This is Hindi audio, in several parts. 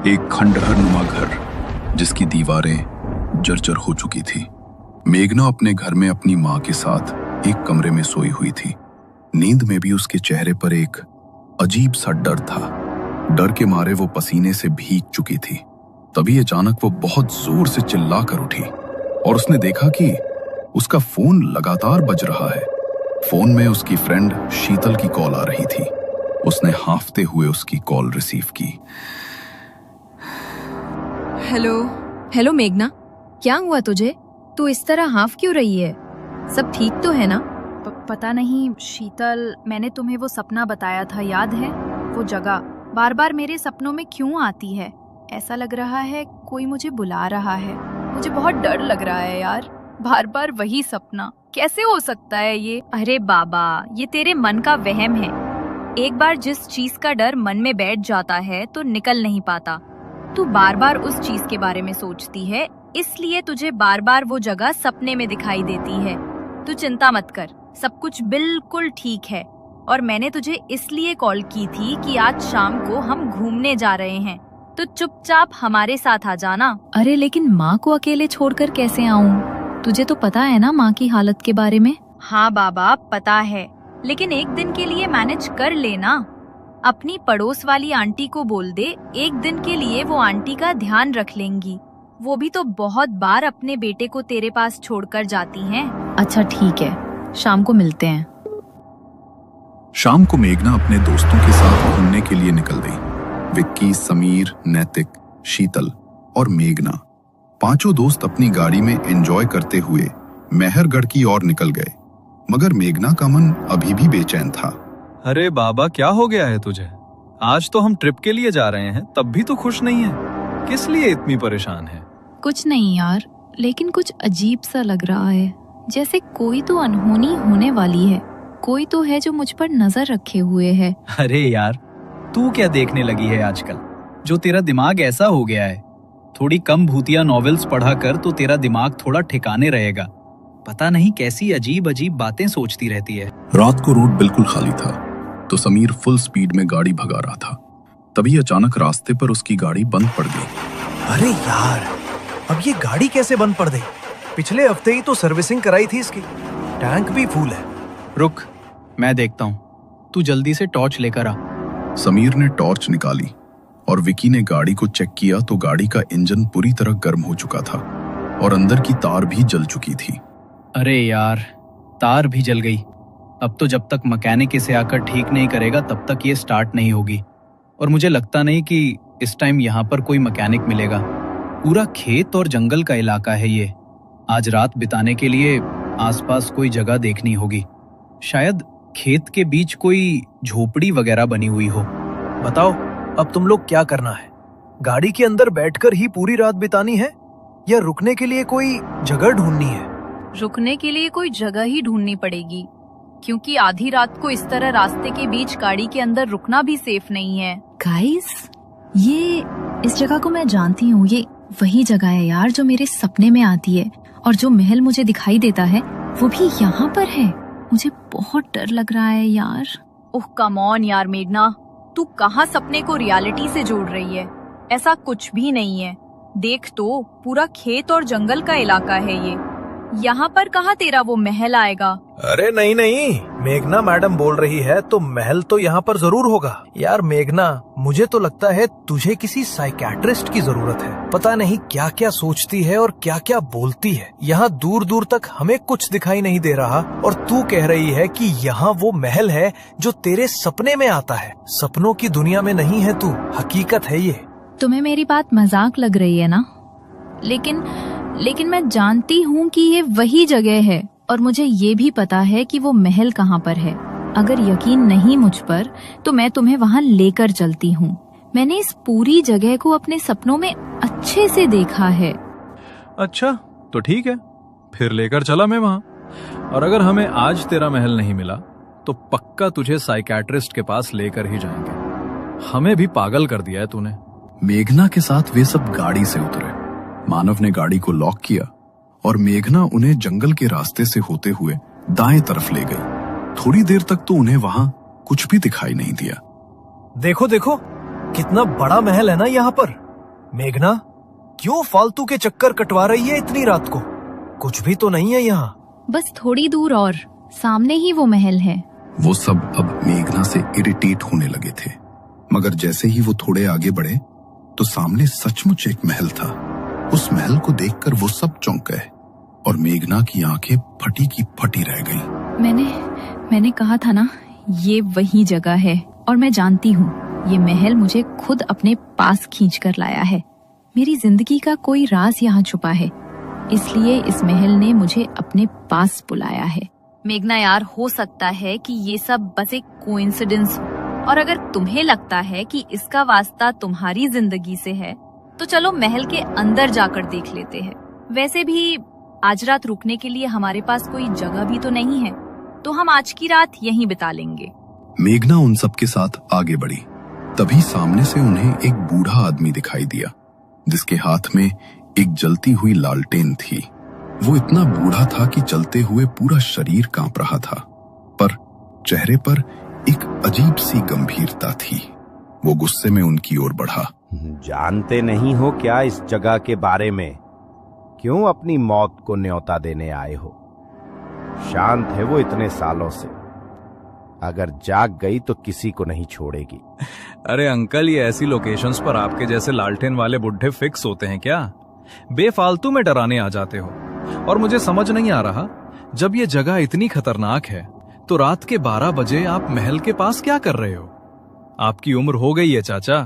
एक खंडहर नुमा घर जिसकी दीवारें जर्जर हो चुकी थी। मेघना अपने घर में अपनी मां के साथ एक कमरे में सोई हुई थी। नींद में भी उसके चेहरे पर एक अजीब सा डर था। डर के मारे वो पसीने से भीग चुकी थी। तभी अचानक वो बहुत जोर से चिल्ला कर उठी और उसने देखा कि उसका फोन लगातार बज रहा है। फोन में उसकी फ्रेंड शीतल की कॉल आ रही थी। उसने हांफते हुए उसकी कॉल रिसीव की। हेलो मेघना, क्या हुआ तुझे? तू इस तरह हाफ क्यों रही है? सब ठीक तो है ना? पता नहीं शीतल, मैंने तुम्हें वो सपना बताया था, याद है? वो जगह बार बार मेरे सपनों में क्यों आती है? ऐसा लग रहा है कोई मुझे बुला रहा है। मुझे बहुत डर लग रहा है यार, बार बार वही सपना। कैसे हो सकता है ये? अरे बाबा, ये तेरे मन का वहम है। एक बार जिस चीज का डर मन में बैठ जाता है तो निकल नहीं पाता। तू बार बार उस चीज के बारे में सोचती है, इसलिए तुझे बार बार वो जगह सपने में दिखाई देती है। तू चिंता मत कर, सब कुछ बिल्कुल ठीक है। और मैंने तुझे इसलिए कॉल की थी कि आज शाम को हम घूमने जा रहे हैं, तो चुपचाप हमारे साथ आ जाना। अरे लेकिन माँ को अकेले छोड़कर कैसे आऊँ? तुझे तो पता है ना माँ की हालत के बारे में। हाँ बाबा, पता है, लेकिन एक दिन के लिए मैनेज कर लेना। अपनी पड़ोस वाली आंटी को बोल दे, एक दिन के लिए वो आंटी का ध्यान रख लेंगी। वो भी तो बहुत बार अपने बेटे को तेरे पास छोड़कर जाती हैं। अच्छा ठीक है, शाम को मिलते हैं। शाम को मेघना अपने दोस्तों के साथ घूमने के लिए निकल गई। विक्की, समीर, नैतिक, शीतल और मेघना, पांचों दोस्त अपनी गाड़ी में एंजॉय करते हुए मेहरगढ़ की ओर निकल गए। मगर मेघना का मन अभी भी बेचैन था। अरे बाबा, क्या हो गया है तुझे? आज तो हम ट्रिप के लिए जा रहे हैं, तब भी तो खुश नहीं है। किस लिए इतनी परेशान है? कुछ नहीं यार, लेकिन कुछ अजीब सा लग रहा है, जैसे कोई तो अनहोनी होने वाली है। कोई तो है जो मुझ पर नजर रखे हुए है। अरे यार, तू क्या देखने लगी है आजकल, जो तेरा दिमाग ऐसा हो गया है? थोड़ी कम भूतिया नॉवेल्स पढ़ा कर तो तेरा दिमाग थोड़ा ठिकाने रहेगा। पता नहीं कैसी अजीब अजीब बातें सोचती रहती है। रात को रोड बिल्कुल खाली था, तो समीर फुल स्पीड में गाड़ी भगा रहा था। तभी अचानक रास्ते पर उसकी गाड़ी बंद पड़ गई। अरे यार, अब ये गाड़ी कैसे बंद पड़ गई? पिछले हफ्ते ही तो सर्विसिंग कराई थी इसकी, टैंक भी फुल है। रुक, मैं देखता हूँ, तू जल्दी से टॉर्च लेकर आ। समीर ने टॉर्च निकाली और विकी ने गाड़ी को चेक किया तो गाड़ी का इंजन पूरी तरह गर्म हो चुका था और अंदर की तार भी जल चुकी थी। अरे यार, तार भी जल गई। अब तो जब तक मैकेनिक इसे आकर ठीक नहीं करेगा तब तक ये स्टार्ट नहीं होगी। और मुझे लगता नहीं कि इस टाइम यहाँ पर कोई मैकेनिक मिलेगा। पूरा खेत और जंगल का इलाका है ये। आज रात बिताने के लिए आसपास कोई जगह देखनी होगी। शायद खेत के बीच कोई झोपड़ी वगैरह बनी हुई हो। बताओ, अब तुम लोग क्या करना है? गाड़ी के अंदर बैठकर ही पूरी रात बितानी है या रुकने के लिए कोई जगह ढूंढनी है? रुकने के लिए कोई जगह ही ढूंढनी पड़ेगी, क्योंकि आधी रात को इस तरह रास्ते के बीच गाड़ी के अंदर रुकना भी सेफ नहीं है। गाइस, ये इस जगह को मैं जानती हूँ। ये वही जगह है यार जो मेरे सपने में आती है, और जो महल मुझे दिखाई देता है वो भी यहाँ पर है। मुझे बहुत डर लग रहा है यार। ओह कम ऑन यार मेघना, तू कहाँ सपने को रियलिटी से जोड़ रही है? ऐसा कुछ भी नहीं है। देख तो, पूरा खेत और जंगल का इलाका है ये। यहाँ पर कहाँ तेरा वो महल आएगा? अरे नहीं नहीं, मेघना मैडम बोल रही है तो महल तो यहाँ पर जरूर होगा। यार मेघना, मुझे तो लगता है तुझे किसी साइकियाट्रिस्ट की जरूरत है। पता नहीं क्या क्या सोचती है और क्या क्या बोलती है। यहाँ दूर दूर तक हमें कुछ दिखाई नहीं दे रहा और तू कह रही है कि यहाँ वो महल है जो तेरे सपने में आता है। सपनों की दुनिया में नहीं है तू, हकीकत है ये। तुम्हें मेरी बात मजाक लग रही है ना? लेकिन मैं जानती हूँ कि ये वही जगह है, और मुझे ये भी पता है कि वो महल कहाँ पर है। अगर यकीन नहीं मुझ पर तो मैं तुम्हें वहाँ लेकर चलती हूँ। मैंने इस पूरी जगह को अपने सपनों में अच्छे से देखा है। अच्छा तो ठीक है, फिर लेकर चला मैं वहाँ। और अगर हमें आज तेरा महल नहीं मिला तो पक्का तुझे साइकियाट्रिस्ट के पास लेकर ही जाएंगे। हमें भी पागल कर दिया है तूने। मेघना के साथ वे सब गाड़ी से उतरे। मानव ने गाड़ी को लॉक किया और मेघना उन्हें जंगल के रास्ते से होते हुए दाएं तरफ ले गई। थोड़ी देर तक तो उन्हें वहां कुछ भी दिखाई नहीं दिया। देखो देखो, कितना बड़ा महल है ना यहाँ पर। मेघना, क्यों फालतू के चक्कर कटवा रही है इतनी रात को? कुछ भी तो नहीं है यहाँ। बस थोड़ी दूर और सामने ही वो महल है। वो सब अब मेघना से इरिटेट होने लगे थे, मगर जैसे ही वो थोड़े आगे बढ़े तो सामने सचमुच एक महल था। उस महल को देखकर वो सब चौंक गए और मेघना की आंखें फटी की फटी रह गईं। मैंने कहा था ना, ये वही जगह है और मैं जानती हूँ ये महल मुझे खुद अपने पास खींच कर लाया है। मेरी जिंदगी का कोई राज यहाँ छुपा है, इसलिए इस महल ने मुझे अपने पास बुलाया है। मेघना यार, हो सकता है कि ये सब बस एक कोइंसिडेंस हो, और अगर तुम्हें लगता है कि इसका वास्ता तुम्हारी जिंदगी से है तो चलो महल के अंदर जाकर देख लेते हैं। वैसे भी आज रात रुकने के लिए हमारे पास कोई जगह भी तो नहीं है, तो हम आज की रात यहीं बिता लेंगे। मेघना उन सब के साथ आगे बढ़ी। तभी सामने से उन्हें एक बूढ़ा आदमी दिखाई दिया जिसके हाथ में एक जलती हुई लालटेन थी। वो इतना बूढ़ा था कि चलते हुए पूरा शरीर कांप रहा था, पर चेहरे पर एक अजीब सी गंभीरता थी। वो गुस्से में उनकी ओर बढ़ा। जानते नहीं हो क्या इस जगह के बारे में? क्यों अपनी मौत को न्योता देने आए हो? शांत है वो इतने सालों से, अगर जाग गई तो किसी को नहीं छोड़ेगी। अरे अंकल, ये ऐसी लोकेशंस पर आपके जैसे लालटेन वाले बुढ़े फिक्स होते हैं क्या? बेफालतू में डराने आ जाते हो। और मुझे समझ नहीं आ रहा, जब ये जगह इतनी खतरनाक है तो रात के 12 बजे आप महल के पास क्या कर रहे हो? आपकी उम्र हो गई है चाचा,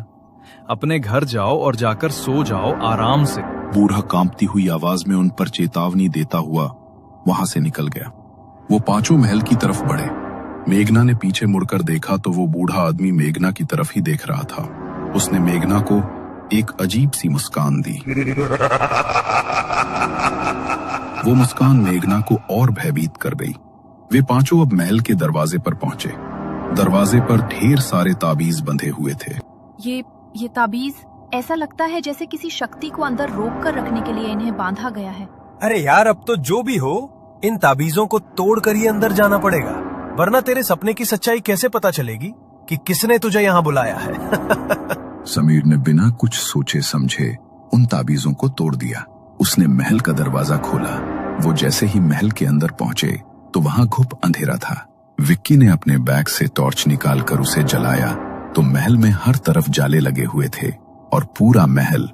अपने घर जाओ और जाकर सो जाओ आराम से। बूढ़ा कांपती हुई आवाज में उन पर चेतावनी देता हुआ वहां से निकल गया। वो पांचों महल की तरफ बढ़े। मेघना ने पीछे मुड़कर देखा तो वो बूढ़ा आदमी मेघना की तरफ ही देख रहा था। उसने मेघना को एक अजीब सी मुस्कान दी। वो मुस्कान मेघना को और भयभीत कर गई। वे पांचों अब महल के दरवाजे पर पहुंचे। दरवाजे पर ढेर सारे ताबीज बंधे हुए थे। ये ताबीज ऐसा लगता है जैसे किसी शक्ति को अंदर रोक कर रखने के लिए इन्हें बांधा गया है। अरे यार, अब तो जो भी हो, इन ताबीजों को तोड़कर ही अंदर जाना पड़ेगा, वरना तेरे सपने की सच्चाई कैसे पता चलेगी कि किसने तुझे यहाँ बुलाया है। समीर ने बिना कुछ सोचे समझे उन ताबीजों को तोड़ दिया। उसने महल का दरवाजा खोला। वो जैसे ही महल के अंदर पहुंचे तो वहां घुप अंधेरा था। विक्की ने अपने बैग से टॉर्च निकालकर उसे जलाया तो महल में हर तरफ जाले लगे हुए थे और पूरा महल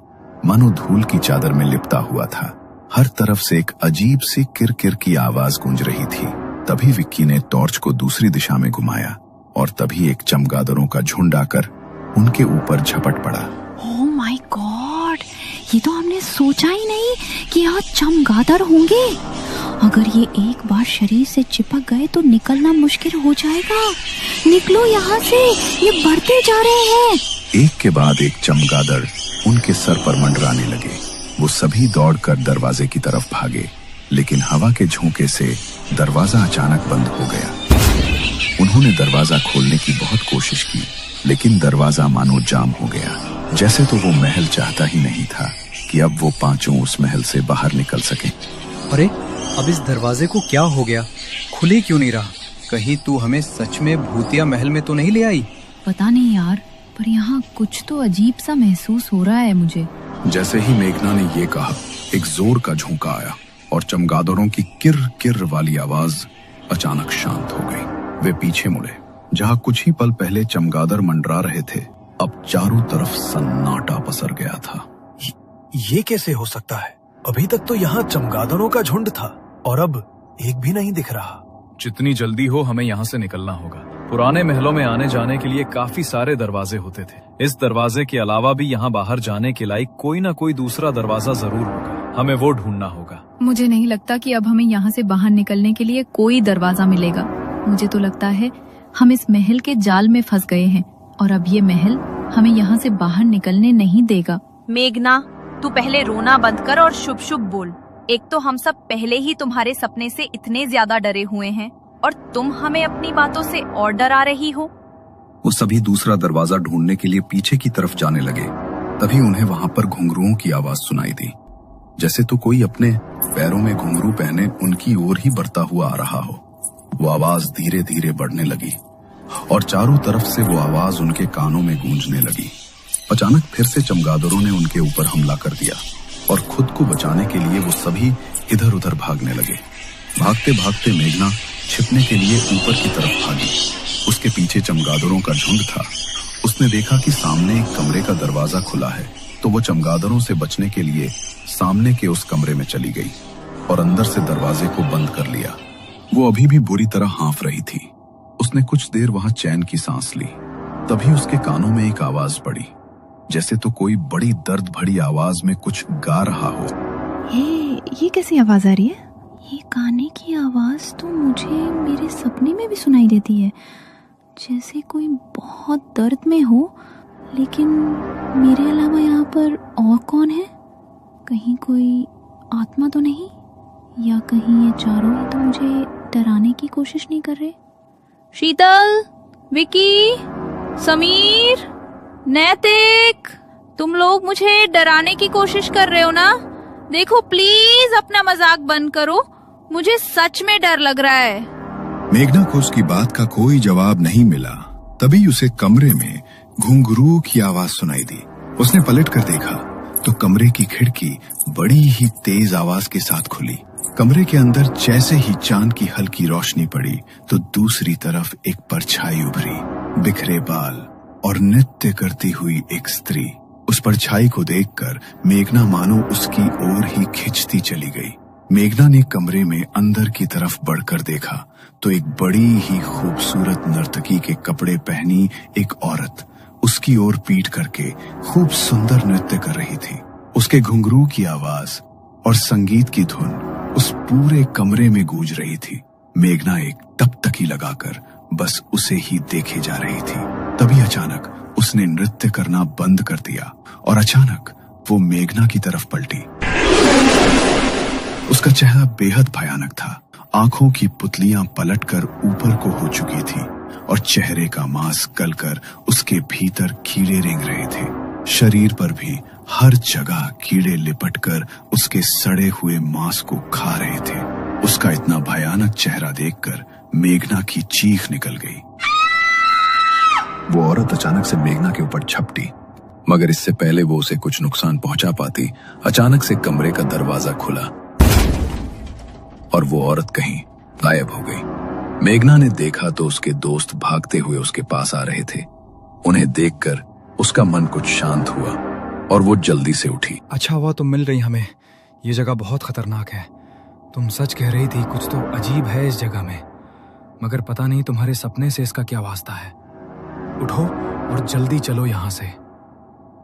मानो धूल की चादर में लिपटा हुआ था। हर तरफ से एक अजीब सी किरकिर की आवाज गूंज रही थी। तभी विक्की ने टॉर्च को दूसरी दिशा में घुमाया और तभी एक चमगादड़ों का झुंड आकर उनके ऊपर झपट पड़ा। ओह माय गॉड, ये तो हमने सोचा ही नहीं कि यहाँ चमगादड़ होंगे। अगर ये एक बार शरीर से चिपक गए तो निकलना मुश्किल हो जाएगा। निकलो यहाँ से, ये बढ़ते जा रहे हैं। एक के बाद एक चमगादड़ उनके सर पर मंडराने लगे। वो सभी दौड़कर दरवाजे की तरफ भागे, लेकिन हवा के झोंके से दरवाजा अचानक बंद हो गया। उन्होंने दरवाजा खोलने की बहुत कोशिश की, लेकिन दरवाजा मानो जाम हो गया। जैसे तो वो महल चाहता ही नहीं था कि अब वो पांचों उस महल से बाहर निकल सके। अरे, अब इस दरवाजे को क्या हो गया? खुले क्यों नहीं रहा? कहीं तू हमें सच में भूतिया महल में तो नहीं ले आई? पता नहीं यार, पर यहाँ कुछ तो अजीब सा महसूस हो रहा है मुझे। जैसे ही मेघना ने ये कहा, एक जोर का झोंका आया और चमगादड़ों की किर किर वाली आवाज अचानक शांत हो गई। वे पीछे मुड़े। जहाँ कुछ ही पल पहले चमगादड़ मंडरा रहे थे, अब चारों तरफ सन्नाटा पसर गया था। ये कैसे हो सकता है? अभी तक तो यहाँ चमगादड़ों का झुंड था और अब एक भी नहीं दिख रहा। जितनी जल्दी हो हमें यहाँ से निकलना होगा। पुराने महलों में आने जाने के लिए काफी सारे दरवाजे होते थे। इस दरवाजे के अलावा भी यहाँ बाहर जाने के लायक कोई ना कोई दूसरा दरवाजा जरूर होगा। हमें वो ढूंढना होगा। मुझे नहीं लगता कि अब हमें यहाँ से बाहर निकलने के लिए कोई दरवाजा मिलेगा। मुझे तो लगता है हम इस महल के जाल में फंस गए हैं और अब ये महल हमें यहाँ से बाहर निकलने नहीं देगा। मेघना, तू पहले रोना बंद कर और शुभ शुभ बोल। एक तो हम सब पहले ही तुम्हारे सपने से इतने ज्यादा डरे हुए हैं और तुम हमें अपनी बातों से और डरा रही हो। वो सभी दूसरा दरवाजा ढूंढने के लिए पीछे की तरफ जाने लगे। तभी उन्हें वहां पर घुंघरुओं की आवाज सुनाई दी, जैसे तो कोई अपने पैरों में घुंघरू पहने उनकी ओर ही बढ़ता हुआ आ रहा हो। वो आवाज धीरे धीरे बढ़ने लगी और चारों तरफ से वो आवाज उनके कानों में गूंजने लगी। अचानक फिर से चमगादड़ों ने उनके ऊपर हमला कर दिया और खुद को बचाने के लिए वो सभी इधर उधर भागने लगे। भागते भागते मेघना छिपने के लिए ऊपर की तरफ भागी। उसके पीछे चमगादड़ों का झुंड था। उसने देखा कि सामने एक कमरे का दरवाजा खुला है, तो वो चमगादड़ों से बचने के लिए सामने के उस कमरे में चली गई और अंदर से दरवाजे को बंद कर लिया। वो अभी भी बुरी तरह हाँफ रही थी। उसने कुछ देर वहां चैन की सांस ली। तभी उसके कानों में एक आवाज पड़ी, जैसे तो कोई बड़ी दर्द भरी आवाज में कुछ गा रहा हो। ये कैसी आवाज आ रही है? ये गाने की आवाज तो मुझे मेरे सपने में भी सुनाई देती है, जैसे कोई बहुत दर्द में हो। लेकिन मेरे अलावा यहाँ पर और कौन है? कहीं कोई आत्मा तो नहीं? या कहीं ये चारों ही तो मुझे डराने की कोशिश नहीं कर रहे? शीतल, विकी, समीर, नैतिक, तुम लोग मुझे डराने की कोशिश कर रहे हो ना? देखो प्लीज अपना मजाक बंद करो, मुझे सच में डर लग रहा है। मेघना को उसकी बात का कोई जवाब नहीं मिला। तभी उसे कमरे में घुंघरू की आवाज सुनाई दी। उसने पलट कर देखा तो कमरे की खिड़की बड़ी ही तेज आवाज के साथ खुली। कमरे के अंदर जैसे ही चांद की हल्की रोशनी पड़ी तो दूसरी तरफ एक परछाई उभरी, बिखरे बाल और नृत्य करती हुई एक स्त्री। उस परछाई को देखकर मेघना मानो उसकी ओर ही खिंचती चली गई। मेघना ने कमरे में अंदर की तरफ बढ़कर देखा तो एक बड़ी ही खूबसूरत नर्तकी के कपड़े पहनी एक औरत उसकी ओर पीठ करके खूब सुंदर नृत्य कर रही थी। उसके घुंघरू की आवाज और संगीत की धुन उस पूरे कमरे में गूंज रही थी। मेघना एक टकटकी लगाकर बस उसे ही देखे जा रही थी। तभी अचानक उसने नृत्य करना बंद कर दिया और अचानक वो मेघना की तरफ पलटी। उसका चेहरा बेहद भयानक था। आंखों की पुतलियां पलटकर ऊपर को हो चुकी थी और चेहरे का मांस गलकर उसके भीतर कीड़े रेंग रहे थे। शरीर पर भी हर जगह कीड़े लिपटकर उसके सड़े हुए मांस को खा रहे थे। उसका इतना भयानक चेहरा देखकर मेघना की चीख निकल गई। वो औरत अचानक से मेघना के ऊपर झपटी, मगर इससे पहले वो उसे कुछ नुकसान पहुंचा पाती, अचानक से कमरे का दरवाजा खुला और वो औरत कहीं गायब हो गई। मेघना ने देखा तो उसके दोस्त भागते हुए उसके पास आ रहे थे। उन्हें देखकर उसका मन कुछ शांत हुआ और वो जल्दी से उठी। अच्छा हुआ तुम मिल रही हमें, ये जगह बहुत खतरनाक है। तुम सच कह रही थी, कुछ तो अजीब है इस जगह में, मगर पता नहीं तुम्हारे सपने से इसका क्या वास्ता है। उठो और जल्दी चलो यहाँ से।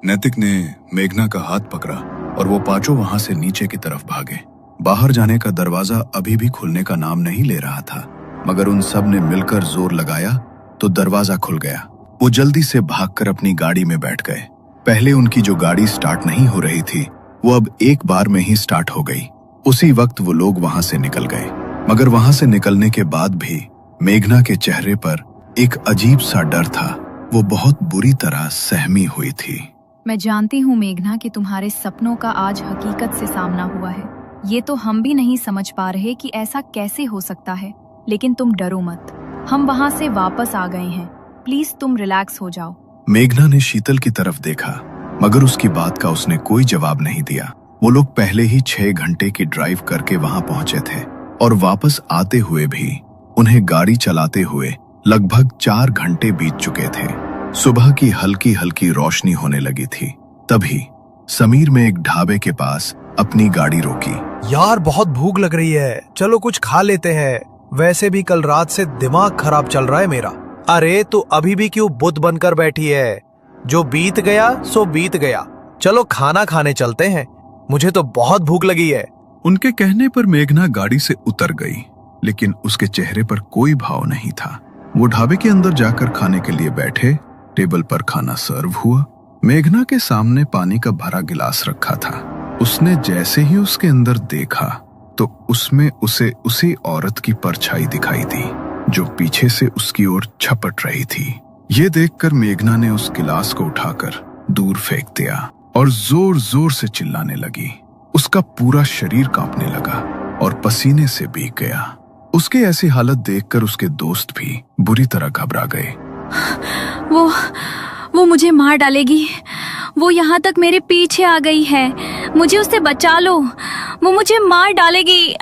नैतिक ने मेघना का हाथ पकड़ा और वो पांचों वहां से नीचे की तरफ भागे। बाहर जाने का दरवाजा अभी भी खुलने का नाम नहीं ले रहा था, मगर उन सब ने मिलकर जोर लगाया तो दरवाजा खुल गया। वो जल्दी से भागकर अपनी गाड़ी में बैठ गए। पहले उनकी जो गाड़ी स्टार्ट नहीं हो रही थी वो अब एक बार में ही स्टार्ट हो गई। उसी वक्त वो लोग वहां से निकल गए, मगर वहां से निकलने के बाद भी मेघना के चेहरे पर एक अजीब सा डर था। वो बहुत बुरी तरह सहमी हुई थी। मैं जानती हूँ मेघना कि तुम्हारे सपनों का आज हकीकत से सामना हुआ है। ये तो हम भी नहीं समझ पा रहे कि ऐसा कैसे हो सकता है, लेकिन तुम डरो मत, हम वहाँ से वापस आ गए हैं। प्लीज तुम रिलैक्स हो जाओ। मेघना ने शीतल की तरफ देखा, मगर उसकी बात का उसने कोई जवाब नहीं दिया। वो लोग पहले ही 6 घंटे की ड्राइव करके वहां पहुंचे थे और वापस आते हुए भी उन्हें गाड़ी चलाते हुए लगभग 4 घंटे बीत चुके थे। सुबह की हल्की हल्की रोशनी होने लगी थी। तभी समीर में एक ढाबे के पास अपनी गाड़ी रोकी। यार बहुत भूख लग रही है, चलो कुछ खा लेते हैं। वैसे भी कल रात से दिमाग खराब चल रहा है मेरा। अरे तो अभी भी क्यों बुत बनकर बैठी है? जो बीत गया सो बीत गया, चलो खाना खाने चलते हैं, मुझे तो बहुत भूख लगी है। उनके कहने पर मेघना गाड़ी से उतर गई, लेकिन उसके चेहरे पर कोई भाव नहीं था। वो ढाबे के अंदर जाकर खाने के लिए बैठे। टेबल पर खाना सर्व हुआ। मेघना के सामने पानी का भरा गिलास रखा था। उसने जैसे ही उसके अंदर देखा तो उसमें उसे उसी औरत की परछाई दिखाई दी जो पीछे से उसकी ओर झपट रही थी। ये देखकर मेघना ने उस गिलास को उठाकर दूर फेंक दिया और जोर जोर से चिल्लाने लगी। उसका पूरा शरीर कांपने लगा और पसीने से भीग गया। उसकी ऐसी हालत देखकर उसके दोस्त भी बुरी तरह घबरा गए। वो मुझे मार डालेगी। वो यहाँ तक मेरे पीछे आ गई है। मुझे उससे बचा लो, वो मुझे मार डालेगी।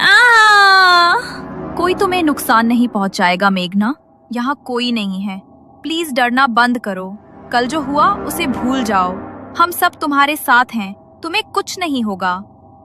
कोई तुम्हें नुकसान नहीं पहुंचाएगा मेघना, यहाँ कोई नहीं है। प्लीज डरना बंद करो। कल जो हुआ उसे भूल जाओ। हम सब तुम्हारे साथ हैं, तुम्हें कुछ नहीं होगा।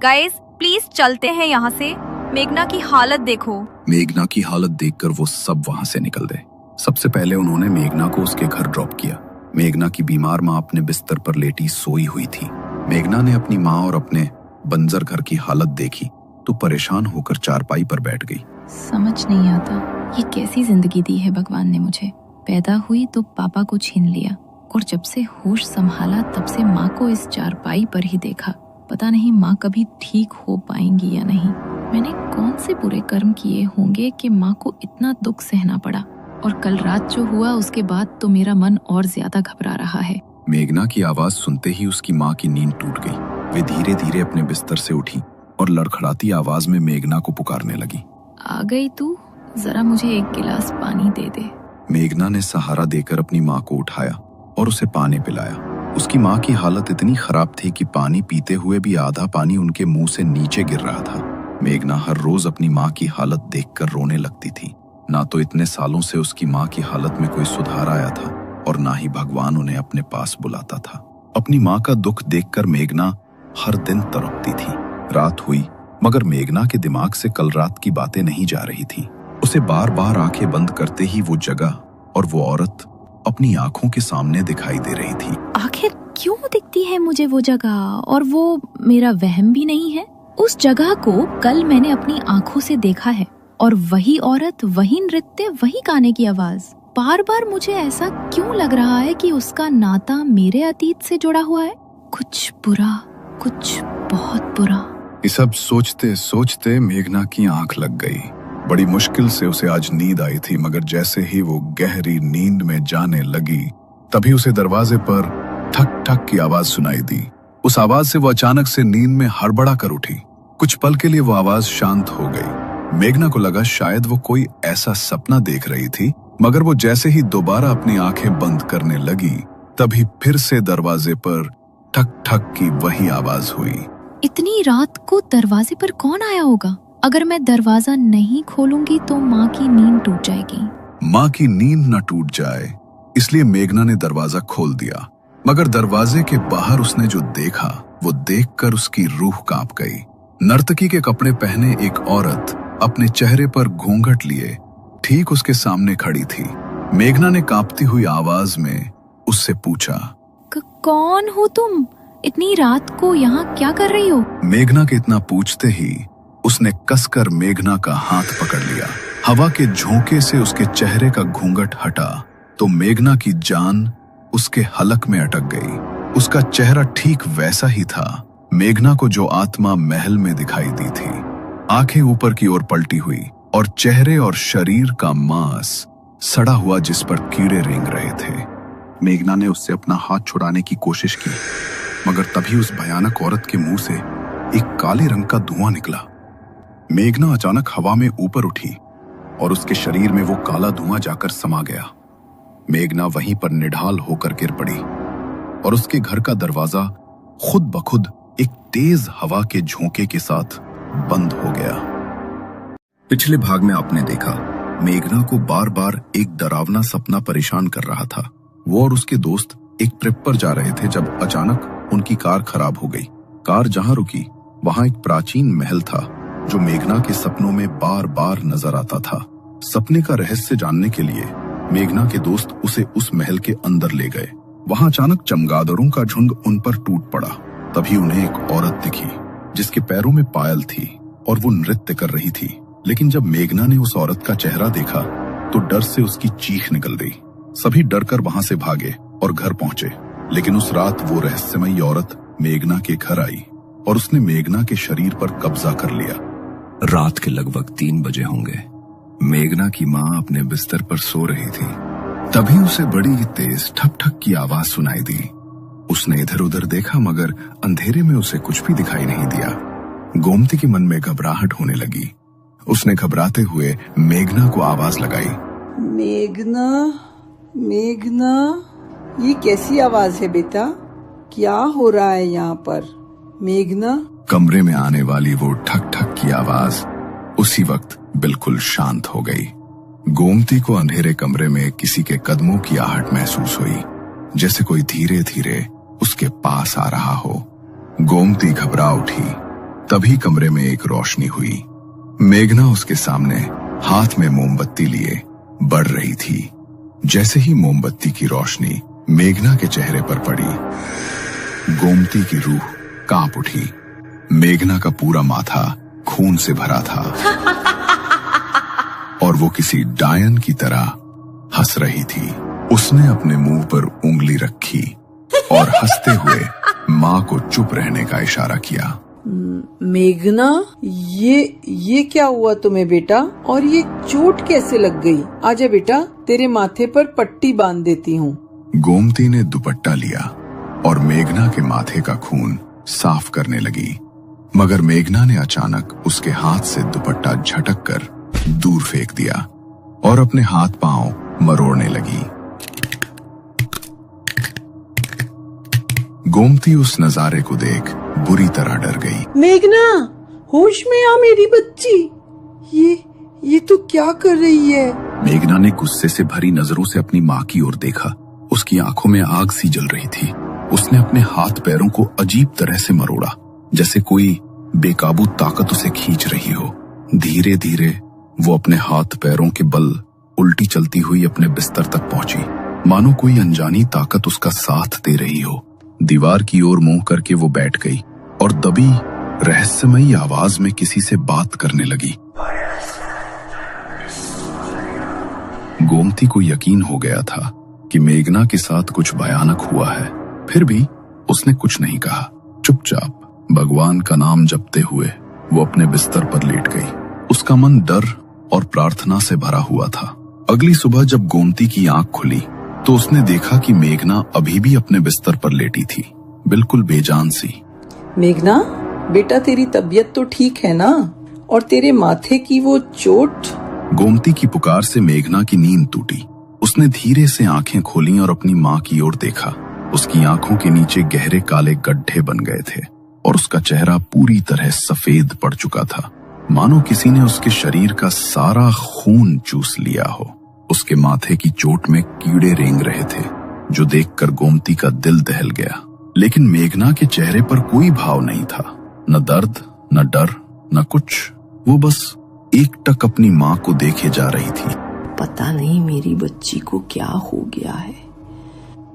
गाइस प्लीज चलते हैं यहाँ से। मेघना की हालत देखो। मेघना की हालत देखकर वो सब वहां से निकल गए। सबसे पहले उन्होंने मेघना को उसके घर ड्रॉप किया। मेघना की बीमार माँ अपने बिस्तर पर लेटी सोई हुई थी। मेघना ने अपनी माँ और अपने बंजर घर की हालत देखी तो परेशान होकर चारपाई पर बैठ गई। समझ नहीं आता ये कैसी जिंदगी दी है भगवान ने मुझे। पैदा हुई तो पापा को छीन लिया और जब से होश संभाला तब से माँ को इस चारपाई पर ही देखा। पता नहीं माँ कभी ठीक हो पाएंगी या नहीं। मैंने कौन से बुरे कर्म किए होंगे कि माँ को इतना दुख सहना पड़ा। और कल रात जो हुआ उसके बाद तो मेरा मन और ज्यादा घबरा रहा है। मेघना की आवाज सुनते ही उसकी माँ की नींद टूट गई। वे धीरे धीरे अपने बिस्तर से उठी और लड़खड़ाती आवाज में मेघना को पुकारने लगी। आ गई तू, जरा मुझे एक गिलास पानी दे दे। मेघना ने सहारा देकर अपनी माँ को उठाया और उसे पानी पिलाया। उसकी माँ की हालत इतनी खराब थी कि पानी पीते हुए भी आधा पानी उनके मुंह से नीचे गिर रहा था। मेघना हर रोज अपनी माँ की हालत देखकर रोने लगती थी। ना तो इतने सालों से उसकी माँ की हालत में कोई सुधार आया था और ना ही भगवान उन्हें अपने पास बुलाता था। अपनी माँ का दुख देखकर मेघना हर दिन तड़पती थी। रात हुई मगर मेघना के दिमाग से कल रात की बातें नहीं जा रही थी। उसे बार बार आंखें बंद करते ही वो जगह और वो औरत अपनी आंखों के सामने दिखाई दे रही थी। आखिर क्यों दिखती है मुझे वो जगह, और वो मेरा वहम भी नहीं है। उस जगह को कल मैंने अपनी आंखों से देखा है और वही औरत, वही नृत्य, वही गाने की आवाज। बार बार मुझे ऐसा क्यों लग रहा है कि उसका नाता मेरे अतीत से जुड़ा हुआ है। कुछ बुरा, कुछ बहुत बुरा। ये सब सोचते सोचते मेघना की आंख लग गई। बड़ी मुश्किल से उसे आज नींद आई थी मगर जैसे ही वो गहरी नींद में जाने लगी तभी उसे दरवाजे पर ठक ठक की आवाज सुनाई दी। उस आवाज से वो अचानक से नींद में हड़बड़ा कर उठी। कुछ पल के लिए वो आवाज शांत हो गई। मेघना को लगा शायद वो कोई ऐसा सपना देख रही थी, मगर वो जैसे ही दोबारा अपनी आंखें बंद करने लगी तभी फिर से दरवाजे पर ठक ठक की वही आवाज हुई। इतनी रात को दरवाजे पर कौन आया होगा? अगर मैं दरवाजा नहीं खोलूंगी तो माँ की नींद टूट जाएगी। माँ की नींद न टूट जाए इसलिए मेघना ने दरवाजा खोल दिया, मगर दरवाजे के बाहर उसने जो देखा वो देखकर उसकी रूह कांप गई। नर्तकी के कपड़े पहने एक औरत अपने चेहरे पर घूंघट लिए ठीक उसके सामने खड़ी थी। मेघना ने कांपती हुई आवाज में उससे पूछा, कौन हो तुम? इतनी रात को यहाँ क्या कर रही हो? मेघना के इतना पूछते ही उसने कसकर मेघना का हाथ पकड़ लिया। हवा के झोंके से उसके चेहरे का घूंघट हटा तो मेघना की जान उसके हलक में अटक गई। उसका चेहरा ठीक वैसा ही था मेघना को जो आत्मा महल में दिखाई दी थी। आंखें ऊपर की ओर पलटी हुई और चेहरे और शरीर का मांस सड़ा हुआ जिस पर कीड़े रेंग रहे थे। मेघना ने उससे अपना हाथ छुड़ाने की कोशिश की मगर तभी उस भयानक औरत के मुंह से एक काले रंग का धुआं निकला। मेघना अचानक हवा में ऊपर उठी और उसके शरीर में वो काला धुआं जाकर समा गया। मेघना वहीं पर निढाल होकर गिर पड़ी और उसके घर का दरवाजा खुद ब खुद एक तेज हवा के झोंके के साथ बंद हो गया। पिछले भाग में आपने देखा मेघना को बार बार एक डरावना सपना परेशान कर रहा था। वो और उसके दोस्त एक ट्रिप पर जा रहे थे जब अचानक उनकी कार खराब हो गई। कार जहां रुकी वहां एक प्राचीन महल था जो मेघना के सपनों में बार बार नजर आता था। सपने का रहस्य जानने के लिए मेघना के दोस्त उसे उस महल के अंदर ले गए। वहां अचानक चमगादड़ों का झुंड उन पर टूट पड़ा। तभी उन्हें एक औरत दिखी जिसके पैरों में पायल थी और वो नृत्य कर रही थी। लेकिन जब मेघना ने उस औरत का चेहरा देखा तो डर से उसकी चीख निकल गई। सभी डरकर वहां से भागे और घर पहुंचे। लेकिन उस रात वो रहस्यमयी औरत मेघना के घर आई और उसने मेघना के शरीर पर कब्जा कर लिया। रात के लगभग 3 बजे होंगे। मेघना की माँ अपने बिस्तर पर सो रही थी। तभी उसे बड़ी तेज ठक ठक की आवाज सुनाई दी। उसने इधर उधर देखा मगर अंधेरे में उसे कुछ भी दिखाई नहीं दिया। गोमती के मन में घबराहट होने लगी। उसने घबराते हुए मेघना को आवाज लगाई, मेघना, मेघना, ये कैसी आवाज है बेटा? क्या हो रहा है यहाँ पर? मेघना? कमरे में आने वाली वो ठक ठक की आवाज उसी वक्त बिल्कुल शांत हो गई। गोमती को अंधेरे कमरे में किसी के कदमों की आहट महसूस हुई, जैसे कोई धीरे धीरे उसके पास आ रहा हो। गोमती घबरा उठी। तभी कमरे में एक रोशनी हुई। मेघना उसके सामने हाथ में मोमबत्ती लिए बढ़ रही थी। जैसे ही मोमबत्ती की रोशनी मेघना के चेहरे पर पड़ी, गोमती की रूह कांप उठी। मेघना का पूरा माथा खून से भरा था और वो किसी डायन की तरह हंस रही थी। उसने अपने मुंह पर उंगली रखी और हंसते हुए माँ को चुप रहने का इशारा किया। मेघना, ये क्या हुआ तुम्हें बेटा? और ये चोट कैसे लग गई? आजा बेटा, तेरे माथे पर पट्टी बांध देती हूँ। गोमती ने दुपट्टा लिया और मेघना के माथे का खून साफ करने लगी, मगर मेघना ने अचानक उसके हाथ से दुपट्टा झटक कर दूर फेंक दिया और अपने हाथ पांव मरोड़ने लगी। गोमती उस नजारे को देख बुरी तरह डर गई। मेघना, होश में आ मेरी बच्ची। ये तो क्या कर रही है? मेघना ने गुस्से से भरी नजरों से अपनी माँ की ओर देखा। उसकी आंखों में आग सी जल रही थी। उसने अपने हाथ पैरों को अजीब तरह से मरोड़ा, जैसे कोई बेकाबू ताकत उसे खींच रही हो। धीरे धीरे वो अपने हाथ पैरों के बल उल्टी चलती हुई अपने बिस्तर तक पहुंची, मानो कोई अनजानी ताकत उसका साथ दे रही हो। दीवार की ओर मुंह करके वो बैठ गई और दबी रहस्यमयी आवाज में किसी से बात करने लगी। गोमती को यकीन हो गया था कि मेघना के साथ कुछ भयानक हुआ है, फिर भी उसने कुछ नहीं कहा। चुपचाप भगवान का नाम जपते हुए वो अपने बिस्तर पर लेट गई। उसका मन डर और प्रार्थना से भरा हुआ था। अगली सुबह जब गोमती की आंख खुली तो उसने देखा कि मेघना अभी भी अपने बिस्तर पर लेटी थी, बिल्कुल बेजान सी। मेघना बेटा, तेरी तबीयत तो ठीक है ना? और तेरे माथे की वो चोट? गोमती की पुकार से मेघना की नींद टूटी। उसने धीरे से आंखें खोली और अपनी माँ की ओर देखा। उसकी आंखों के नीचे गहरे काले गड्ढे बन गए थे और उसका चेहरा पूरी तरह सफेद पड़ चुका था, मानो किसी ने उसके शरीर का सारा खून चूस लिया हो। उसके माथे की चोट में कीड़े रेंग रहे थे, जो देखकर गोमती का दिल दहल गया। लेकिन मेघना के चेहरे पर कोई भाव नहीं था, न दर्द, न डर, न कुछ। वो बस एकटक अपनी माँ को देखे जा रही थी। पता नहीं मेरी बच्ची को क्या हो गया है।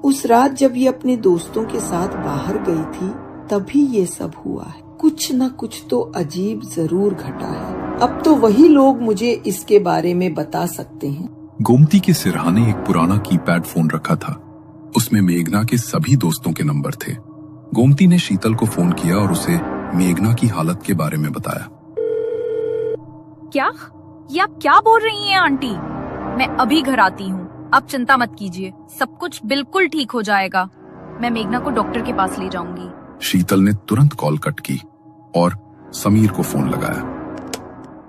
उस रात जब ये अपने दोस्तों के साथ बाहर गई थी, तभी ये सब हुआ है। कुछ न कुछ तो अजीब जरूर घटा है। अब तो वही लोग मुझे इसके बारे में बता सकते हैं। गोमती के सिरहाने एक पुराना कीपैड फोन रखा था। उसमें मेघना के सभी दोस्तों के नंबर थे। गोमती ने शीतल को फोन किया और उसे मेघना की हालत के बारे में बताया। क्या? ये आप क्या बोल रही हैं आंटी? मैं अभी घर आती हूँ, आप चिंता मत कीजिए, सब कुछ बिल्कुल ठीक हो जाएगा। मैं मेघना को डॉक्टर के पास ले जाऊंगी। शीतल ने तुरंत कॉल कट की और समीर को फोन लगाया।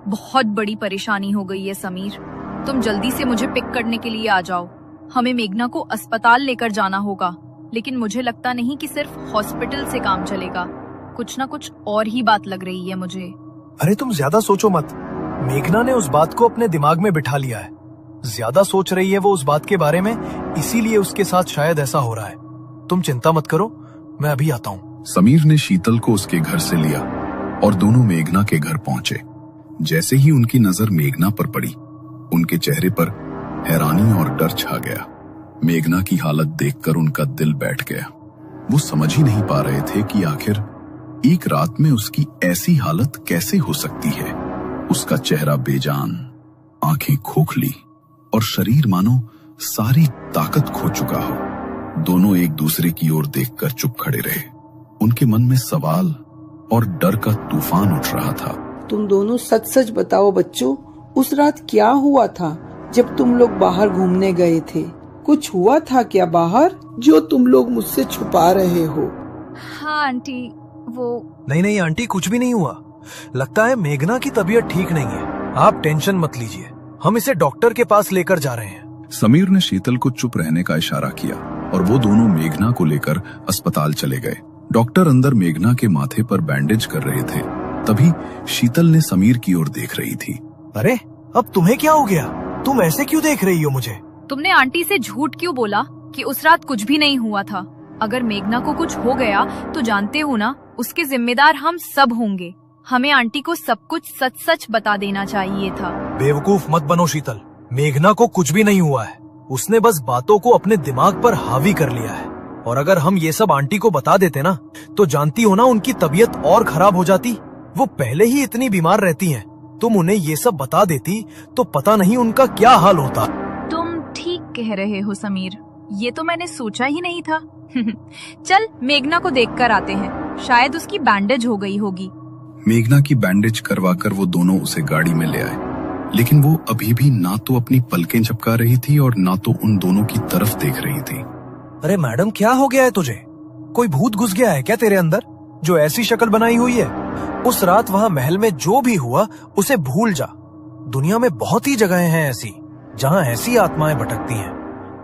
बहुत बड़ी परेशानी हो गई है समीर, तुम जल्दी से मुझे पिक करने के लिए आ जाओ। हमें मेघना को अस्पताल लेकर जाना होगा, लेकिन मुझे लगता नहीं कि सिर्फ हॉस्पिटल से काम चलेगा। कुछ ना कुछ और ही बात लग रही है मुझे। अरे तुम ज्यादा सोचो मत। मेघना ने उस बात को अपने दिमाग में बिठा लिया है। ज्यादा सोच रही है वो उस बात के बारे में, इसीलिए उसके साथ शायद ऐसा हो रहा है। तुम चिंता मत करो, मैं अभी आता हूँ। समीर ने शीतल को उसके घर से लिया और दोनों मेघना के घर पहुंचे। जैसे ही उनकी नजर मेघना पर पड़ी, उनके चेहरे पर हैरानी और डर छा गया। मेघना की हालत देखकर उनका दिल बैठ गया। वो समझ ही नहीं पा रहे थे कि आखिर एक रात में उसकी ऐसी हालत कैसे हो सकती है। उसका चेहरा बेजान, आंखें खोखली और शरीर मानो सारी ताकत खो चुका हो। दोनों एक दूसरे की ओर देखकर चुप खड़े रहे। उनके मन में सवाल और डर का तूफान उठ रहा था। तुम दोनों सच सच बताओ बच्चों, उस रात क्या हुआ था जब तुम लोग बाहर घूमने गए थे? कुछ हुआ था क्या बाहर जो तुम लोग मुझसे छुपा रहे हो? हाँ आंटी, वो नहीं आंटी, कुछ भी नहीं हुआ। लगता है मेघना की तबीयत ठीक नहीं है। आप टेंशन मत लीजिए, हम इसे डॉक्टर के पास लेकर जा रहे हैं। समीर ने शीतल को चुप रहने का इशारा किया और वो दोनों मेघना को लेकर अस्पताल चले गए। डॉक्टर अंदर मेघना के माथे पर बैंडेज कर रहे थे, तभी शीतल ने समीर की ओर देख रही थी। अरे अब तुम्हें क्या हो गया? तुम ऐसे क्यों देख रही हो मुझे? तुमने आंटी से झूठ क्यों बोला कि उस रात कुछ भी नहीं हुआ था? अगर मेघना को कुछ हो गया तो जानते हो ना, उसके जिम्मेदार हम सब होंगे। हमें आंटी को सब कुछ सच सच बता देना चाहिए था। बेवकूफ मत बनो शीतल, मेघना को कुछ भी नहीं हुआ है। उसने बस बातों को अपने दिमाग पर हावी कर लिया है। और अगर हम ये सब आंटी को बता देते ना, तो जानती हो ना, उनकी तबीयत और खराब हो जाती। वो पहले ही इतनी बीमार रहती हैं। तुम उन्हें ये सब बता देती तो पता नहीं उनका क्या हाल होता। तुम ठीक कह रहे हो समीर, ये तो मैंने सोचा ही नहीं था। चल मेघना को देखकर आते हैं, शायद उसकी बैंडेज हो गई होगी। मेघना की बैंडेज करवाकर वो दोनों उसे गाड़ी में ले आए, लेकिन वो अभी भी ना तो अपनी पलकें झपका रही थी और ना तो उन दोनों की तरफ देख रही थी। अरे मैडम, क्या हो गया है तुझे? कोई भूत घुस गया है क्या तेरे अंदर, जो ऐसी शक्ल बनाई हुई है? उस रात वहाँ महल में जो भी हुआ उसे भूल जा। दुनिया में बहुत ही जगहें हैं ऐसी जहाँ ऐसी आत्माएं भटकती हैं।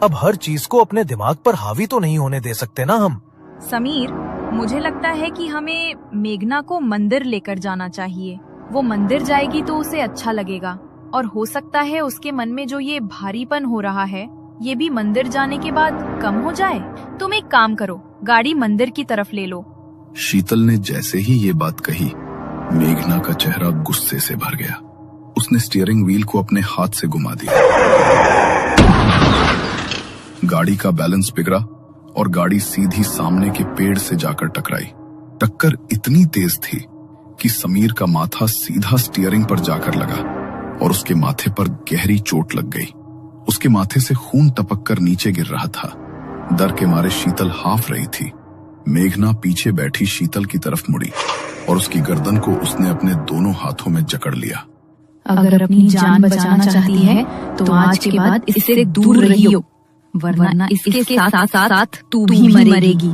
अब हर चीज को अपने दिमाग पर हावी तो नहीं होने दे सकते ना हम। समीर, मुझे लगता है कि हमें मेघना को मंदिर लेकर जाना चाहिए। वो मंदिर जाएगी तो उसे अच्छा लगेगा, और हो सकता है उसके मन में जो ये भारीपन हो रहा है ये भी मंदिर जाने के बाद कम हो जाए। तुम एक काम करो, गाड़ी मंदिर की तरफ ले लो। शीतल ने जैसे ही ये बात कही, मेघना का चेहरा गुस्से से भर गया। उसने स्टीयरिंग व्हील को अपने हाथ से घुमा दिया। गाड़ी का बैलेंस बिगड़ा और गाड़ी सीधी सामने के पेड़ से जाकर टकराई। टक्कर इतनी तेज थी कि समीर का माथा सीधा स्टीयरिंग पर जाकर लगा और उसके माथे पर गहरी चोट लग गई। उसके माथे से खून टपककर नीचे गिर रहा था। डर के मारे शीतल हाफ रही थी। मेघना पीछे बैठी शीतल की तरफ मुड़ी और उसकी गर्दन को उसने अपने दोनों हाथों में जकड़ लिया। अगर अपनी जान बचाना चाहती है तो आज के बाद इससे दूर रहियो, वरना इसके साथ साथ तू भी मरेगी।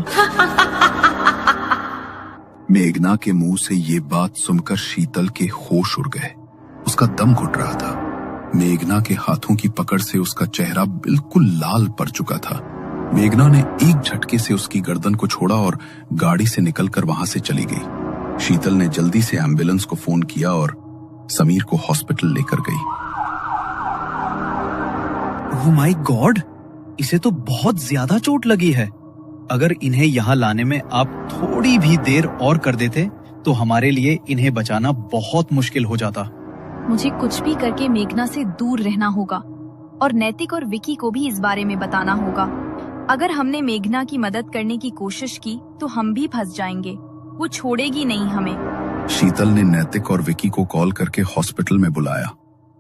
मेघना के मुंह से ये बात सुनकर शीतल के होश उड़ गए। उसका दम घुट रहा था। मेघना के हाथों की पकड़ से उसका चेहरा बिल्कुल लाल पड़ चुका था। मेघना ने एक झटके से उसकी गर्दन को छोड़ा और गाड़ी से निकलकर वहां से चली गई। शीतल ने जल्दी से एम्बुलेंस को फोन किया और समीर को हॉस्पिटल लेकर गई। ओह माय गॉड, इसे तो बहुत ज्यादा चोट लगी है। अगर इन्हें यहाँ लाने में आप थोड़ी भी देर और कर देते तो हमारे लिए इन्हें बचाना बहुत मुश्किल हो जाता। मुझे कुछ भी करके मेघना से दूर रहना होगा, और नैतिक और विकी को भी इस बारे में बताना होगा। अगर हमने मेघना की मदद करने की कोशिश की तो हम भी फंस जाएंगे। वो छोड़ेगी नहीं हमें। शीतल ने नैतिक और विकी को कॉल करके हॉस्पिटल में बुलाया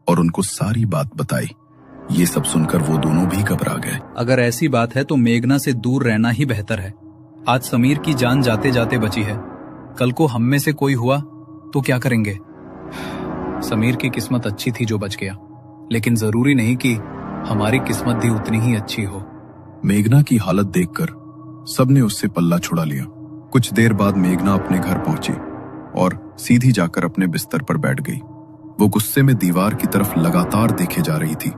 और उनको सारी बात बताई। ये सब सुनकर वो दोनों भी घबरा गए। अगर ऐसी बात है तो मेघना से दूर रहना ही बेहतर है। आज समीर की जान जाते जाते बची है, कल को हम में से कोई हुआ तो क्या करेंगे? समीर की किस्मत अच्छी थी जो बच गया, लेकिन जरूरी नहीं कि हमारी किस्मत भी उतनी ही अच्छी हो। मेघना की हालत देखकर सबने उससे पल्ला छुड़ा लिया। कुछ देर बाद मेघना अपने घर पहुंची और सीधी जाकर अपने बिस्तर पर बैठ गई। वो गुस्से में दीवार की तरफ लगातार देखे जा रही थी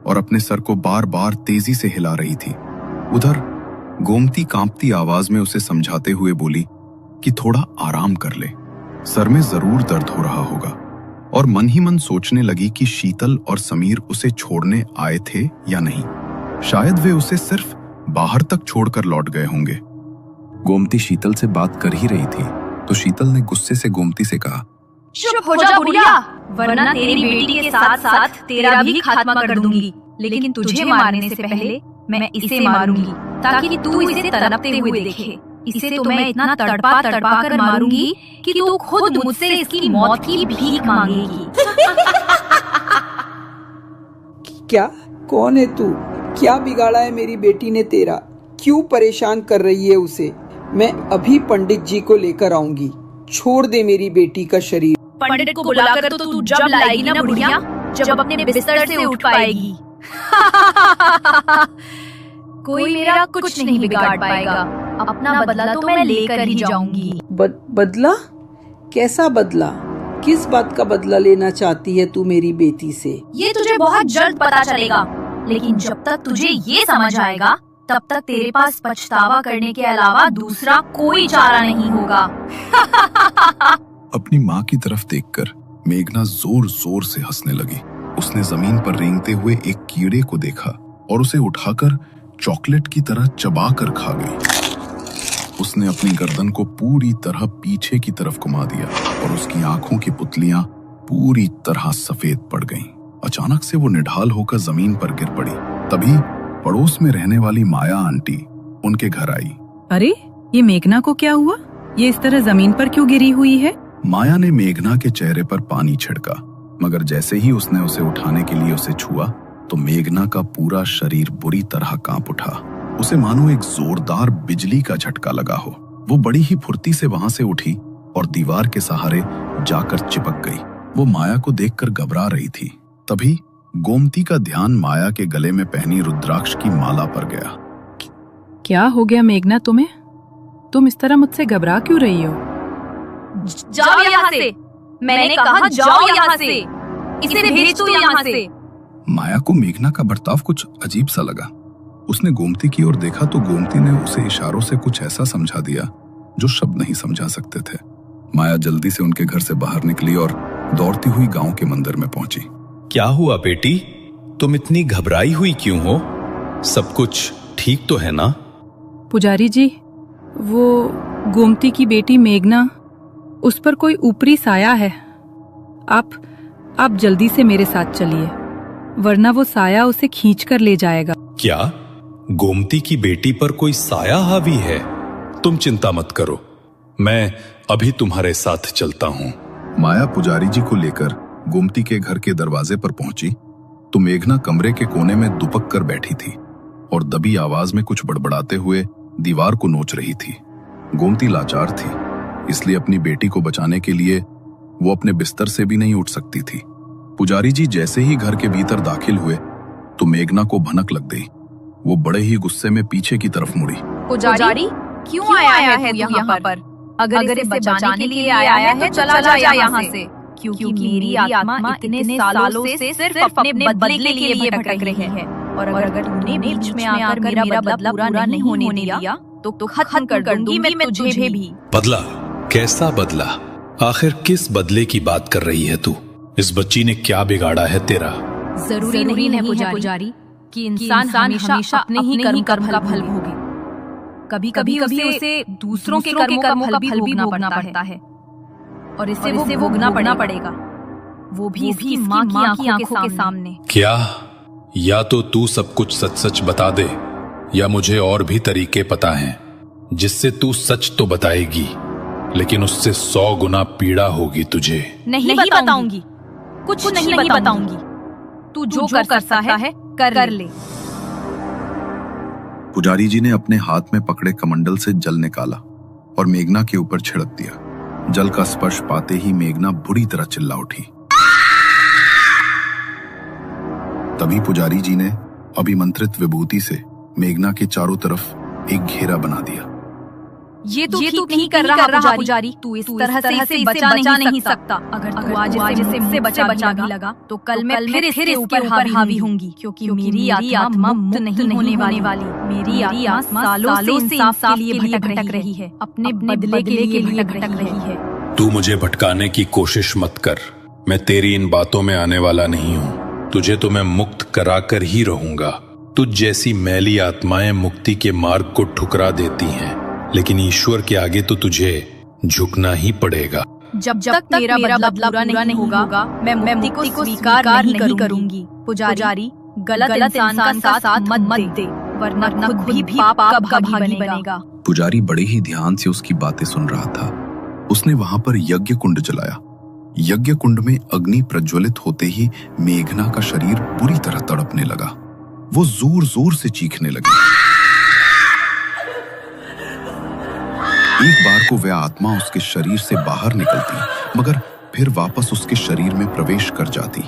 और अपने सर को बार बार तेजी से हिला रही थी। उधर गोमती कांपती आवाज में उसे समझाते हुए बोली कि थोड़ा आराम कर ले, सर में जरूर दर्द हो रहा होगा। और मन ही मन सोचने लगी कि शीतल और समीर उसे छोड़ने आए थे या नहीं। शायद वे उसे सिर्फ बाहर तक छोड़कर लौट गए होंगे। गोमती शीतल से बात कर ही रही थी तो शीतल ने गुस्से से गोमती से कहा, चुप हो जा बुढ़िया, वरना तेरी बेटी के साथ साथ तेरा भी खात्मा कर दूंगी। लेकिन तुझे मारने से पहले मैं इसे मारूंगी ताकि तू इसे तड़पते हुए देखे। इसे तो मैं इतना तड़पा तड़पा कर मारूंगी कि तू खुद मुझसे इसकी मौत की भीख मांगेगी। क्या? कौन है तू? क्या बिगाड़ा है मेरी बेटी ने तेरा? क्यों परेशान कर रही है उसे? मैं अभी पंडित जी को लेकर आऊंगी। छोड़ दे मेरी बेटी का शरीर। पंडित को बुलाकर तो तू जब लाएगी ना बुढ़िया, जब अपने बिस्तर से उठ पाएगी। कोई मेरा कुछ नहीं बिगाड़ पाएगा। अपना बदला तो मैं लेकर ही जाऊंगी। बदला? कैसा बदला? किस बात का बदला लेना चाहती है तू मेरी बेटी से? ये तुझे बहुत जल्द पता चलेगा, लेकिन जब तक तुझे ये समझ आएगा तब तक तेरे पास पछतावा करने के अलावा दूसरा कोई चारा नहीं होगा। अपनी माँ की तरफ देखकर मेघना जोर जोर से हंसने लगी। उसने जमीन पर रेंगते हुए एक कीड़े को देखा और उसे उठाकर चॉकलेट की तरह चबाकर खा गई। उसने अपनी गर्दन को पूरी तरह पीछे की तरफ घुमा दिया और उसकी आंखों की पुतलियां पूरी तरह सफेद पड़ गईं। अचानक से वो निढाल होकर जमीन पर गिर पड़ी। तभी पड़ोस में रहने वाली माया आंटी उनके घर आई। अरे, ये मेघना को क्या हुआ? ये इस तरह जमीन पर क्यों गिरी हुई है? माया ने मेघना के चेहरे पर पानी छिड़का, मगर जैसे ही उसने उसे उठाने के लिए उसे छुआ तो मेघना का पूरा शरीर बुरी तरह कांप उठा। उसे मानो एक जोरदार बिजली का झटका लगा हो। वो बड़ी ही फुर्ती से वहां से उठी और दीवार के सहारे जाकर चिपक गई। वो माया को देखकर घबरा रही थी। तभी गोमती का ध्यान माया के गले में पहनी रुद्राक्ष की माला पर गया। क्या हो गया मेघना तुम्हें? तुम इस तरह मुझसे घबरा क्यों रही हो? जाओ यहाँ से। मैंने कहा जाओ यहाँ से। इसे भेज दो यहाँ से। माया को मेघना का बर्ताव कुछ अजीब सा लगा। उसने गोमती की ओर देखा तो गोमती ने उसे इशारों से कुछ ऐसा समझा दिया जो शब्द नहीं समझा सकते थे। माया जल्दी से उनके घर से बाहर निकली और दौड़ती हुई गांव के मंदिर में पहुंची। क्या हुआ बेटी? तुम इतनी घबराई हुई क्यों हो? सब कुछ ठीक तो है ना? पुजारी जी, वो गोमती की बेटी मेघना, उस पर कोई ऊपरी साया है। आप जल्दी से मेरे साथ चलिए, वरना वो साया उसे खींच कर ले जाएगा। क्या गोमती की बेटी पर कोई साया हावी है? तुम चिंता मत करो, मैं अभी तुम्हारे साथ चलता हूँ। माया पुजारी जी को लेकर गोमती के घर के दरवाजे पर पहुंची तो मेघना कमरे के कोने में दुपक कर बैठी थी और दबी आवाज में कुछ बड़बड़ाते हुए दीवार को नोच रही थी। गोमती लाचार थी, इसलिए अपनी बेटी को बचाने के लिए वो अपने बिस्तर से भी नहीं उठ सकती थी। पुजारी जी जैसे ही घर के भीतर दाखिल हुए तो मेघना को भनक लग गई। वो बड़े ही गुस्से में पीछे की तरफ मुड़ी। पुजारी, क्यों आया है तू यहाँ पर? अगर इसे बचाने के लिए आया है तो चला जा यहाँ से, क्योंकि मेरी आत्मा इतने सालों से सिर्फ अपने बदले के लिए भटक रही है। और अगर तूने बीच में आकर मेरा बदला पूरा नहीं होने दिया तो खत्म कर दूंगी मैं तुझे भी। बदला? कैसा बदला? आखिर किस बदले की बात कर रही है तू? इस बच्ची ने क्या बिगाड़ा है तेरा? जरूरी नहीं है पुजारी कि इंसान हमेशा अपने ही कर्म का फल भोगे। कभी कभी उसे दूसरों के कर्मों का फल भी भोगना पड़ता है और इसे वो भोगना पड़ेगा, वो भी इसकी माँ की आंखों के सामने। क्या? या तो तू सब कुछ सच सच बता दे, या मुझे और भी तरीके पता हैं जिससे तू सच तो बताएगी, लेकिन उससे 100 गुना पीड़ा होगी तुझे। नहीं बताऊंगी, कुछ नहीं बताऊंगी। तू जो कर सकता है कर ले। पुजारी जी ने अपने हाथ में पकड़े कमंडल से जल निकाला और मेघना के ऊपर छिड़क दिया। जल का स्पर्श पाते ही मेघना बुरी तरह चिल्ला उठी। तभी पुजारी जी ने अभिमंत्रित विभूति से मेघना के चारों तरफ एक घेरा बना दिया। ये तो ठीक कर रहा पुजारी। तू इस तरह से इसे बचा नहीं सकता। अगर तू आज इसे मुझसे बचा भी लगा तो कल मैं फिर इसके ऊपर हावी होंगी, क्योंकि मेरी आत्मा मुक्त नहीं होने वाली। मेरी आत्मा सालों से इंसाफ के लिए भटक रही है, अपने बदले के लिए भटक रही है। तू मुझे भटकाने की कोशिश मत कर, मैं तेरी इन बातों में आने वाला नहीं हूँ। तुझे तो मैं मुक्त कराकर ही रहूंगा। तुझ जैसी मैली आत्माएं मुक्ति के मार्ग को ठुकरा देती हैं, लेकिन ईश्वर के आगे तो तुझे झुकना ही पड़ेगा। जब तक मेरा बदला पूरा नहीं होगा मैं मुक्ति को स्वीकार नहीं करूंगी। पुजारी, गलत इंसान का साथ मत दे, वरना खुद भी पाप का भागी बनेगा। पुजारी बड़े ही ध्यान से उसकी बातें सुन रहा था। उसने वहां पर यज्ञ कुंड जलाया। यज्ञ कुंड में अग्नि प्रज्वलित होते ही मेघना का शरीर बुरी तरह तड़पने लगा। वो जोर जोर से चीखने लगी। एक बार को वह आत्मा उसके शरीर से बाहर निकलती, मगर फिर वापस उसके शरीर में प्रवेश कर जाती।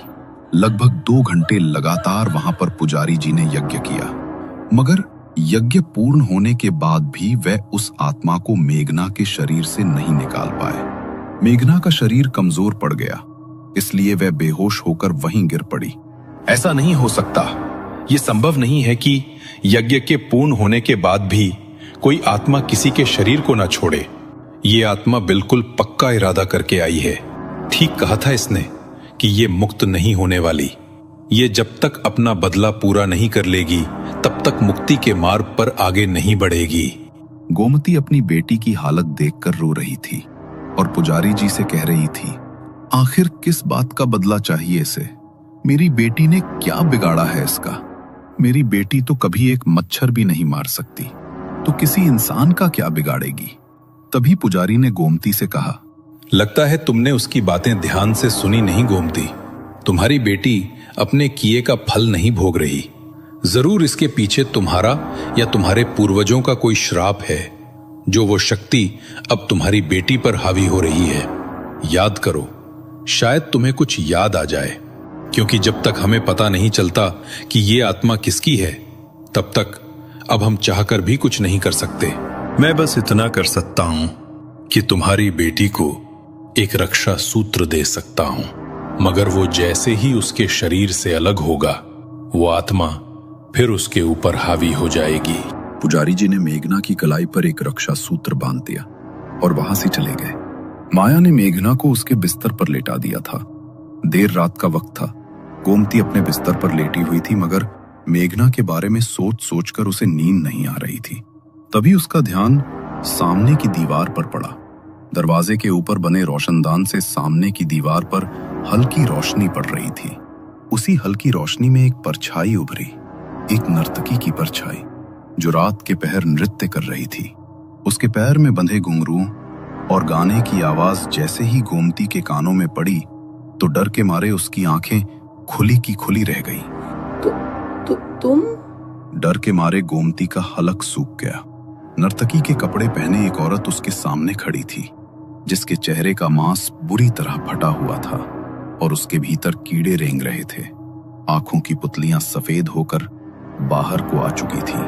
लगभग 2 घंटे लगातार वहां पर पुजारी जी ने यज्ञ किया, मगर यज्ञ पूर्ण होने के बाद भी वह उस आत्मा को मेघना के शरीर से नहीं निकाल पाए। मेघना का शरीर कमजोर पड़ गया, इसलिए वह बेहोश होकर वहीं गिर पड़ी। ऐसा नहीं हो सकता, ये संभव नहीं है कि यज्ञ के पूर्ण होने के बाद भी कोई आत्मा किसी के शरीर को ना छोड़े। ये आत्मा बिल्कुल पक्का इरादा करके आई है। ठीक कहा था इसने कि ये मुक्त नहीं होने वाली। ये जब तक अपना बदला पूरा नहीं कर लेगी तब तक मुक्ति के मार्ग पर आगे नहीं बढ़ेगी। गोमती अपनी बेटी की हालत देखकर रो रही थी और पुजारी जी से कह रही थी, आखिर किस बात का बदला चाहिए इसे? मेरी बेटी ने क्या बिगाड़ा है इसका? मेरी बेटी तो कभी एक मच्छर भी नहीं मार सकती, तो किसी इंसान का क्या बिगाड़ेगी? तभी पुजारी ने गोमती से कहा, लगता है तुमने उसकी बातें ध्यान से सुनी नहीं गोमती। तुम्हारी बेटी अपने किए का फल नहीं भोग रही। जरूर इसके पीछे तुम्हारा या तुम्हारे पूर्वजों का कोई श्राप है, जो वो शक्ति अब तुम्हारी बेटी पर हावी हो रही है। याद करो, शायद तुम्हें कुछ याद आ जाए, क्योंकि जब तक हमें पता नहीं चलता कि ये आत्मा किसकी है, तब तक अब हम चाहकर भी कुछ नहीं कर सकते। मैं बस इतना कर सकता हूं कि तुम्हारी बेटी को एक रक्षा सूत्र दे सकता हूं, मगर वो जैसे ही उसके शरीर से अलग होगा, वो आत्मा फिर उसके ऊपर हावी हो जाएगी। पुजारी जी ने मेघना की कलाई पर एक रक्षा सूत्र बांध दिया और वहां से चले गए। माया ने मेघना को उसके बिस्तर पर लेटा दिया था। देर रात का वक्त था। गोमती अपने बिस्तर पर लेटी हुई थी, मगर मेघना के बारे में सोच सोचकर उसे नींद नहीं आ रही थी। तभी उसका ध्यान सामने की दीवार पर पड़ा। दरवाजे के ऊपर बने रोशनदान से सामने की दीवार पर हल्की रोशनी पड़ रही थी। उसी हल्की रोशनी में एक परछाई उभरी, एक नर्तकी की परछाई जो रात के पहर नृत्य कर रही थी। उसके पैर में बंधे घुंघरू और गाने की आवाज जैसे ही गोमती के कानों में पड़ी तो डर के मारे उसकी आंखें खुली की खुली रह गई। तुम? डर के मारे गोमती का हलक सूख गया। नर्तकी के कपड़े पहने एक औरत उसके सामने खड़ी थी, जिसके चेहरे का मांस बुरी तरह फटा हुआ था और उसके भीतर कीड़े रेंग रहे थे। आंखों की पुतलियां सफेद होकर बाहर को आ चुकी थी।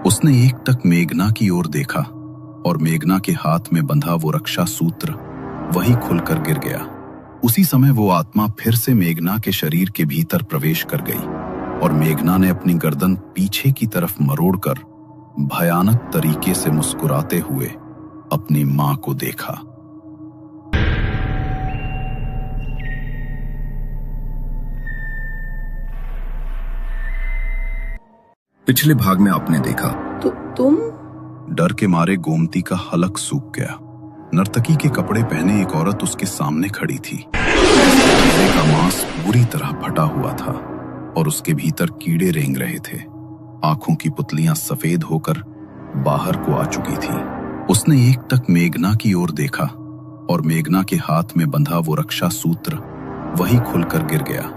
उसने एक टक मेघना की ओर देखा और मेघना के हाथ में बंधा वो रक्षा सूत्र वहीं खुलकर गिर गया। उसी समय वो आत्मा फिर से मेघना के शरीर के भीतर प्रवेश कर गई और मेघना ने अपनी गर्दन पीछे की तरफ मरोड़कर भयानक तरीके से मुस्कुराते हुए अपनी मां को देखा। पिछले भाग में आपने देखा तुम? डर के मारे गोमती का हलक सूख गया। नर्तकी के कपड़े पहने एक औरत उसके सामने खड़ी थी। चेहरे का मांस बुरी तरह फटा हुआ था और उसके भीतर कीड़े रेंग रहे थे। आंखों की पुतलियां सफेद होकर बाहर को आ चुकी थी। उसने एक टक मेघना की ओर देखा और मेघना के हाथ में बंधा वो रक्षा सूत्र वहीं खुलकर गिर गया।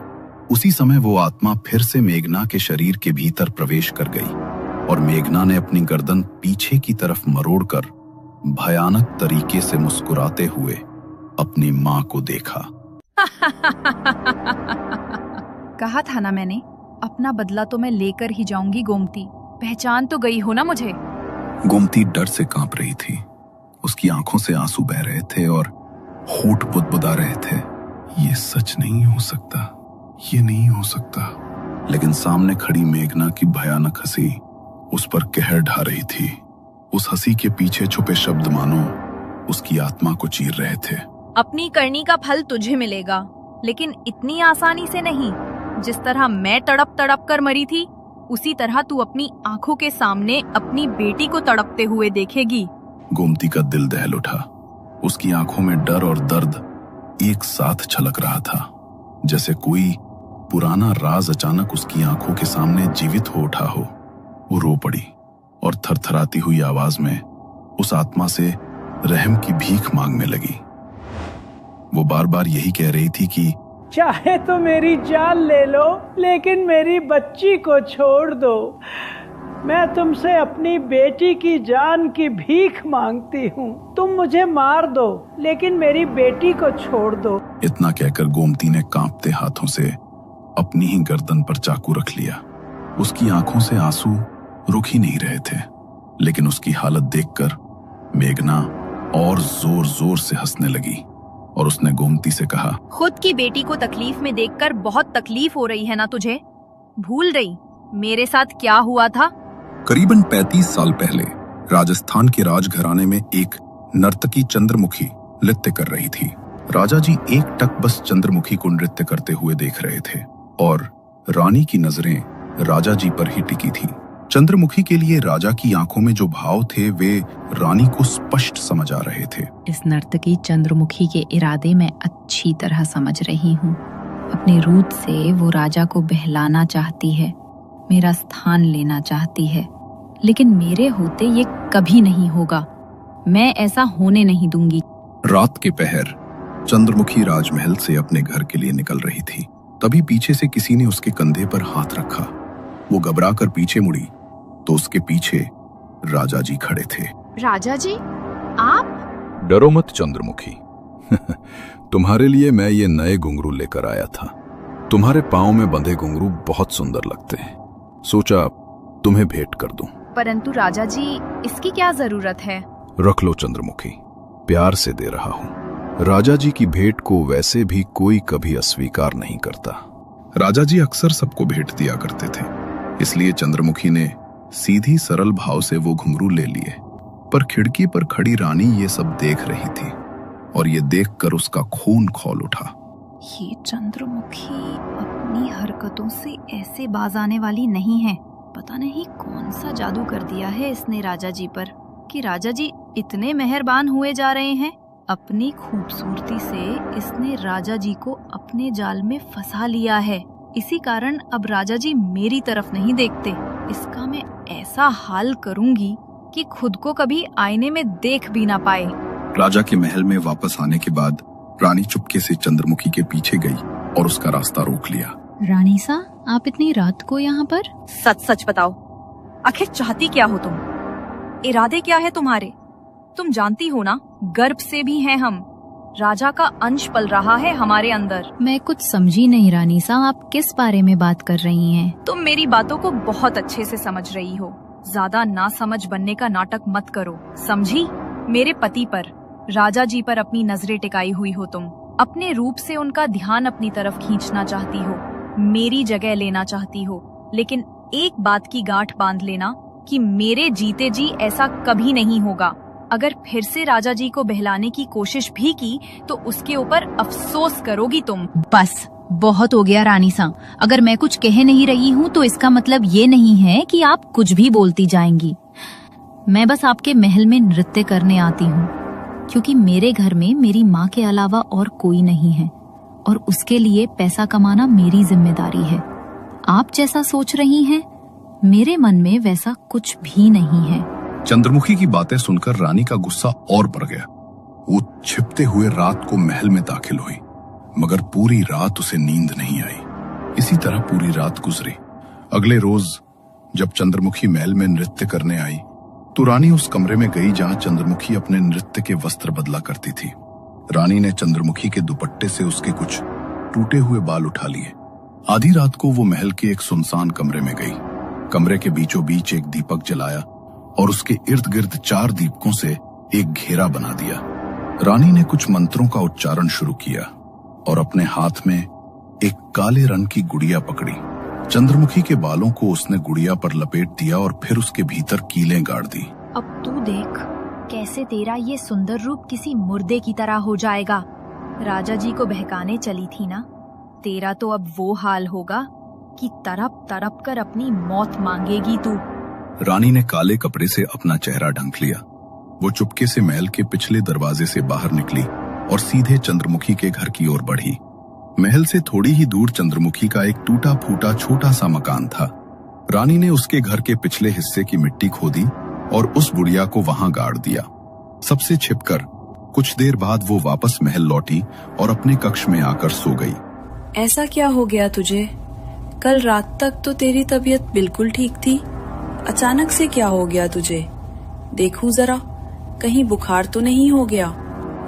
उसी समय वो आत्मा फिर से मेघना के शरीर के भीतर प्रवेश कर गई और मेघना ने अपनी गर्दन पीछे की तरफ मरोड़कर भयानक तरीके से मुस्कुराते हुए अपनी मां को देखा। कहा था ना मैंने, अपना बदला तो मैं लेकर ही जाऊंगी गोमती। पहचान तो गई हो ना मुझे? गोमती डर से कांप रही थी। उसकी आंखों से आंसू बह रहे थे और होंठ बुदबुदा रहे थे। ये सच नहीं हो सकता, ये नहीं हो सकता। लेकिन सामने खड़ी मेघना की भयानक हंसी उस पर कहर ढा रही थी। उस हंसी के पीछे छुपे शब्द मानो उसकी आत्मा को चीर रहे थे। अपनी करनी का फल तुझे मिलेगा, लेकिन इतनी आसानी से नहीं। जिस तरह मैं तड़प तड़प कर मरी थी, उसी तरह तू अपनी आंखों के सामने अपनी बेटी को तड़पते हुए देखेगी। गोमती का दिल दहल उठा। उसकी आंखों में डर और दर्द एक साथ छलक रहा था, जैसे कोई पुराना राज अचानक उसकी आंखों के सामने जीवित हो उठा हो। वो रो पड़ी और थरथराती हुई आवाज में उस आत्मा से रहम की भीख मांगने लगी। वो बार बार यही कह रही थी कि चाहे तो मेरी जान ले लो, लेकिन मेरी बच्ची को छोड़ दो। मैं तुमसे अपनी बेटी की जान की भीख मांगती हूँ। तुम मुझे मार दो, लेकिन मेरी बेटी को छोड़ दो। इतना कहकर गोमती ने कांपते हाथों से अपनी ही गर्दन पर चाकू रख लिया। उसकी आंखों से आंसू रुक ही नहीं रहे थे, लेकिन उसकी हालत देखकर मेघना और जोर जोर से हंसने लगी और उसने गोमती से कहा, खुद की बेटी को तकलीफ में देखकर बहुत तकलीफ हो रही है ना तुझे? भूल गई मेरे साथ क्या हुआ था? करीबन 35 साल पहले राजस्थान के राजघराने में एक नर्तकी चंद्रमुखी नृत्य कर रही थी। राजा जी एक टक बस चंद्रमुखी को नृत्य करते हुए देख रहे थे और रानी की नजरें राजा जी पर ही टिकी थी। चंद्रमुखी के लिए राजा की आंखों में जो भाव थे वे रानी को स्पष्ट समझ आ रहे थे। इस नर्तकी चंद्रमुखी के इरादे मैं अच्छी तरह समझ रही हूँ। अपने रूप से वो राजा को बहलाना चाहती है, मेरा स्थान लेना चाहती है, लेकिन मेरे होते ये कभी नहीं होगा। मैं ऐसा होने नहीं दूंगी। रात के पहर चंद्रमुखी राजमहल से अपने घर के लिए निकल रही थी। तभी पीछे से किसी ने उसके कंधे पर हाथ रखा। वो घबरा कर पीछे मुड़ी तो उसके पीछे राजा जी खड़े थे। राजा जी, आप? डरो मत चंद्रमुखी। तुम्हारे लिए मैं ये नए घुंघरू लेकर आया था। तुम्हारे पांव में बंधे घुंघरू बहुत सुंदर लगते हैं, सोचा तुम्हें भेंट कर दूं। परंतु राजा जी, इसकी क्या जरूरत है? रख लो चंद्रमुखी, प्यार से दे रहा हूं। राजा जी की भेंट को वैसे भी कोई कभी अस्वीकार नहीं करता। राजा जी अक्सर सबको भेंट दिया करते थे, इसलिए चंद्रमुखी ने सीधी सरल भाव से वो घुंघरू ले लिए। पर खिड़की पर खड़ी रानी ये सब देख रही थी और ये देखकर उसका खून खौल उठा। ये चंद्रमुखी अपनी हरकतों से ऐसे बाज आने वाली नहीं है। पता नहीं कौन सा जादू कर दिया है इसने राजा जी पर कि राजा जी इतने मेहरबान हुए जा रहे हैं। अपनी खूबसूरती से इसने राजा जी को अपने जाल में फंसा लिया है। इसी कारण अब राजा जी मेरी तरफ नहीं देखते। इसका मैं ऐसा हाल करूंगी कि खुद को कभी आईने में देख भी ना पाए। राजा के महल में वापस आने के बाद रानी चुपके से चंद्रमुखी के पीछे गई और उसका रास्ता रोक लिया। रानी सा, आप इतनी रात को यहाँ पर? सच सच बताओ, आखिर चाहती क्या हो तुम? इरादे क्या है तुम्हारे? तुम जानती हो ना, गर्भ से भी हैं हम। राजा का अंश पल रहा है हमारे अंदर। मैं कुछ समझी नहीं रानी सा, आप किस बारे में बात कर रही हैं? तुम मेरी बातों को बहुत अच्छे से समझ रही हो। ज्यादा ना समझ बनने का नाटक मत करो, समझी? मेरे पति पर, राजा जी पर अपनी नजरें टिकाई हुई हो तुम। अपने रूप से उनका ध्यान अपनी तरफ खींचना चाहती हो, मेरी जगह लेना चाहती हो। लेकिन एक बात की गांठ बांध लेना कि मेरे जीते जी ऐसा कभी नहीं होगा। अगर फिर से राजा जी को बहलाने की कोशिश भी की तो उसके ऊपर अफसोस करोगी तुम। बस बहुत हो गया रानी सा। अगर मैं कुछ कह नहीं रही हूँ तो इसका मतलब ये नहीं है कि आप कुछ भी बोलती जाएंगी। मैं बस आपके महल में नृत्य करने आती हूँ क्योंकि मेरे घर में मेरी माँ के अलावा और कोई नहीं है और उसके लिए पैसा कमाना मेरी जिम्मेदारी है। आप जैसा सोच रही हैं, मेरे मन में वैसा कुछ भी नहीं है। चंद्रमुखी की बातें सुनकर रानी का गुस्सा और बढ़ गया। वो छिपते हुए रात को महल में दाखिल हुई, मगर पूरी रात उसे नींद नहीं आई। इसी तरह पूरी रात गुजरी। अगले रोज जब चंद्रमुखी महल में नृत्य करने आई तो रानी उस कमरे में गई जहां चंद्रमुखी अपने नृत्य के वस्त्र बदला करती थी। रानी ने चंद्रमुखी के दुपट्टे से उसके कुछ टूटे हुए बाल उठा लिए। आधी रात को वो महल के एक सुनसान कमरे में गई। कमरे के बीचों बीच एक दीपक जलाया और उसके इर्द गिर्द 4 दीपकों से एक घेरा बना दिया। रानी ने कुछ मंत्रों का उच्चारण शुरू किया और अपने हाथ में एक काले रंग की गुड़िया पकड़ी। चंद्रमुखी के बालों को उसने गुड़िया पर लपेट दिया और फिर उसके भीतर कीलें गाड़ दी। अब तू देख कैसे तेरा ये सुंदर रूप किसी मुर्दे की तरह हो जाएगा। राजा जी को बहकाने चली थी ना, तेरा तो अब वो हाल होगा कि तड़प तड़प कर अपनी मौत मांगेगी तू। रानी ने काले कपड़े से अपना चेहरा ढक लिया। वो चुपके से महल के पिछले दरवाजे से बाहर निकली और सीधे चंद्रमुखी के घर की ओर बढ़ी। महल से थोड़ी ही दूर चंद्रमुखी का एक टूटा फूटा छोटा सा मकान था। रानी ने उसके घर के पिछले हिस्से की मिट्टी खोदी और उस बुढ़िया को वहां गाड़ दिया। सबसे छिपकर कुछ देर बाद वो वापस महल लौटी और अपने कक्ष में आकर सो गई। ऐसा क्या हो गया तुझे? कल रात तक तो तेरी तबीयत बिल्कुल ठीक थी, अचानक से क्या हो गया तुझे? देखूं जरा, कहीं बुखार तो नहीं हो गया?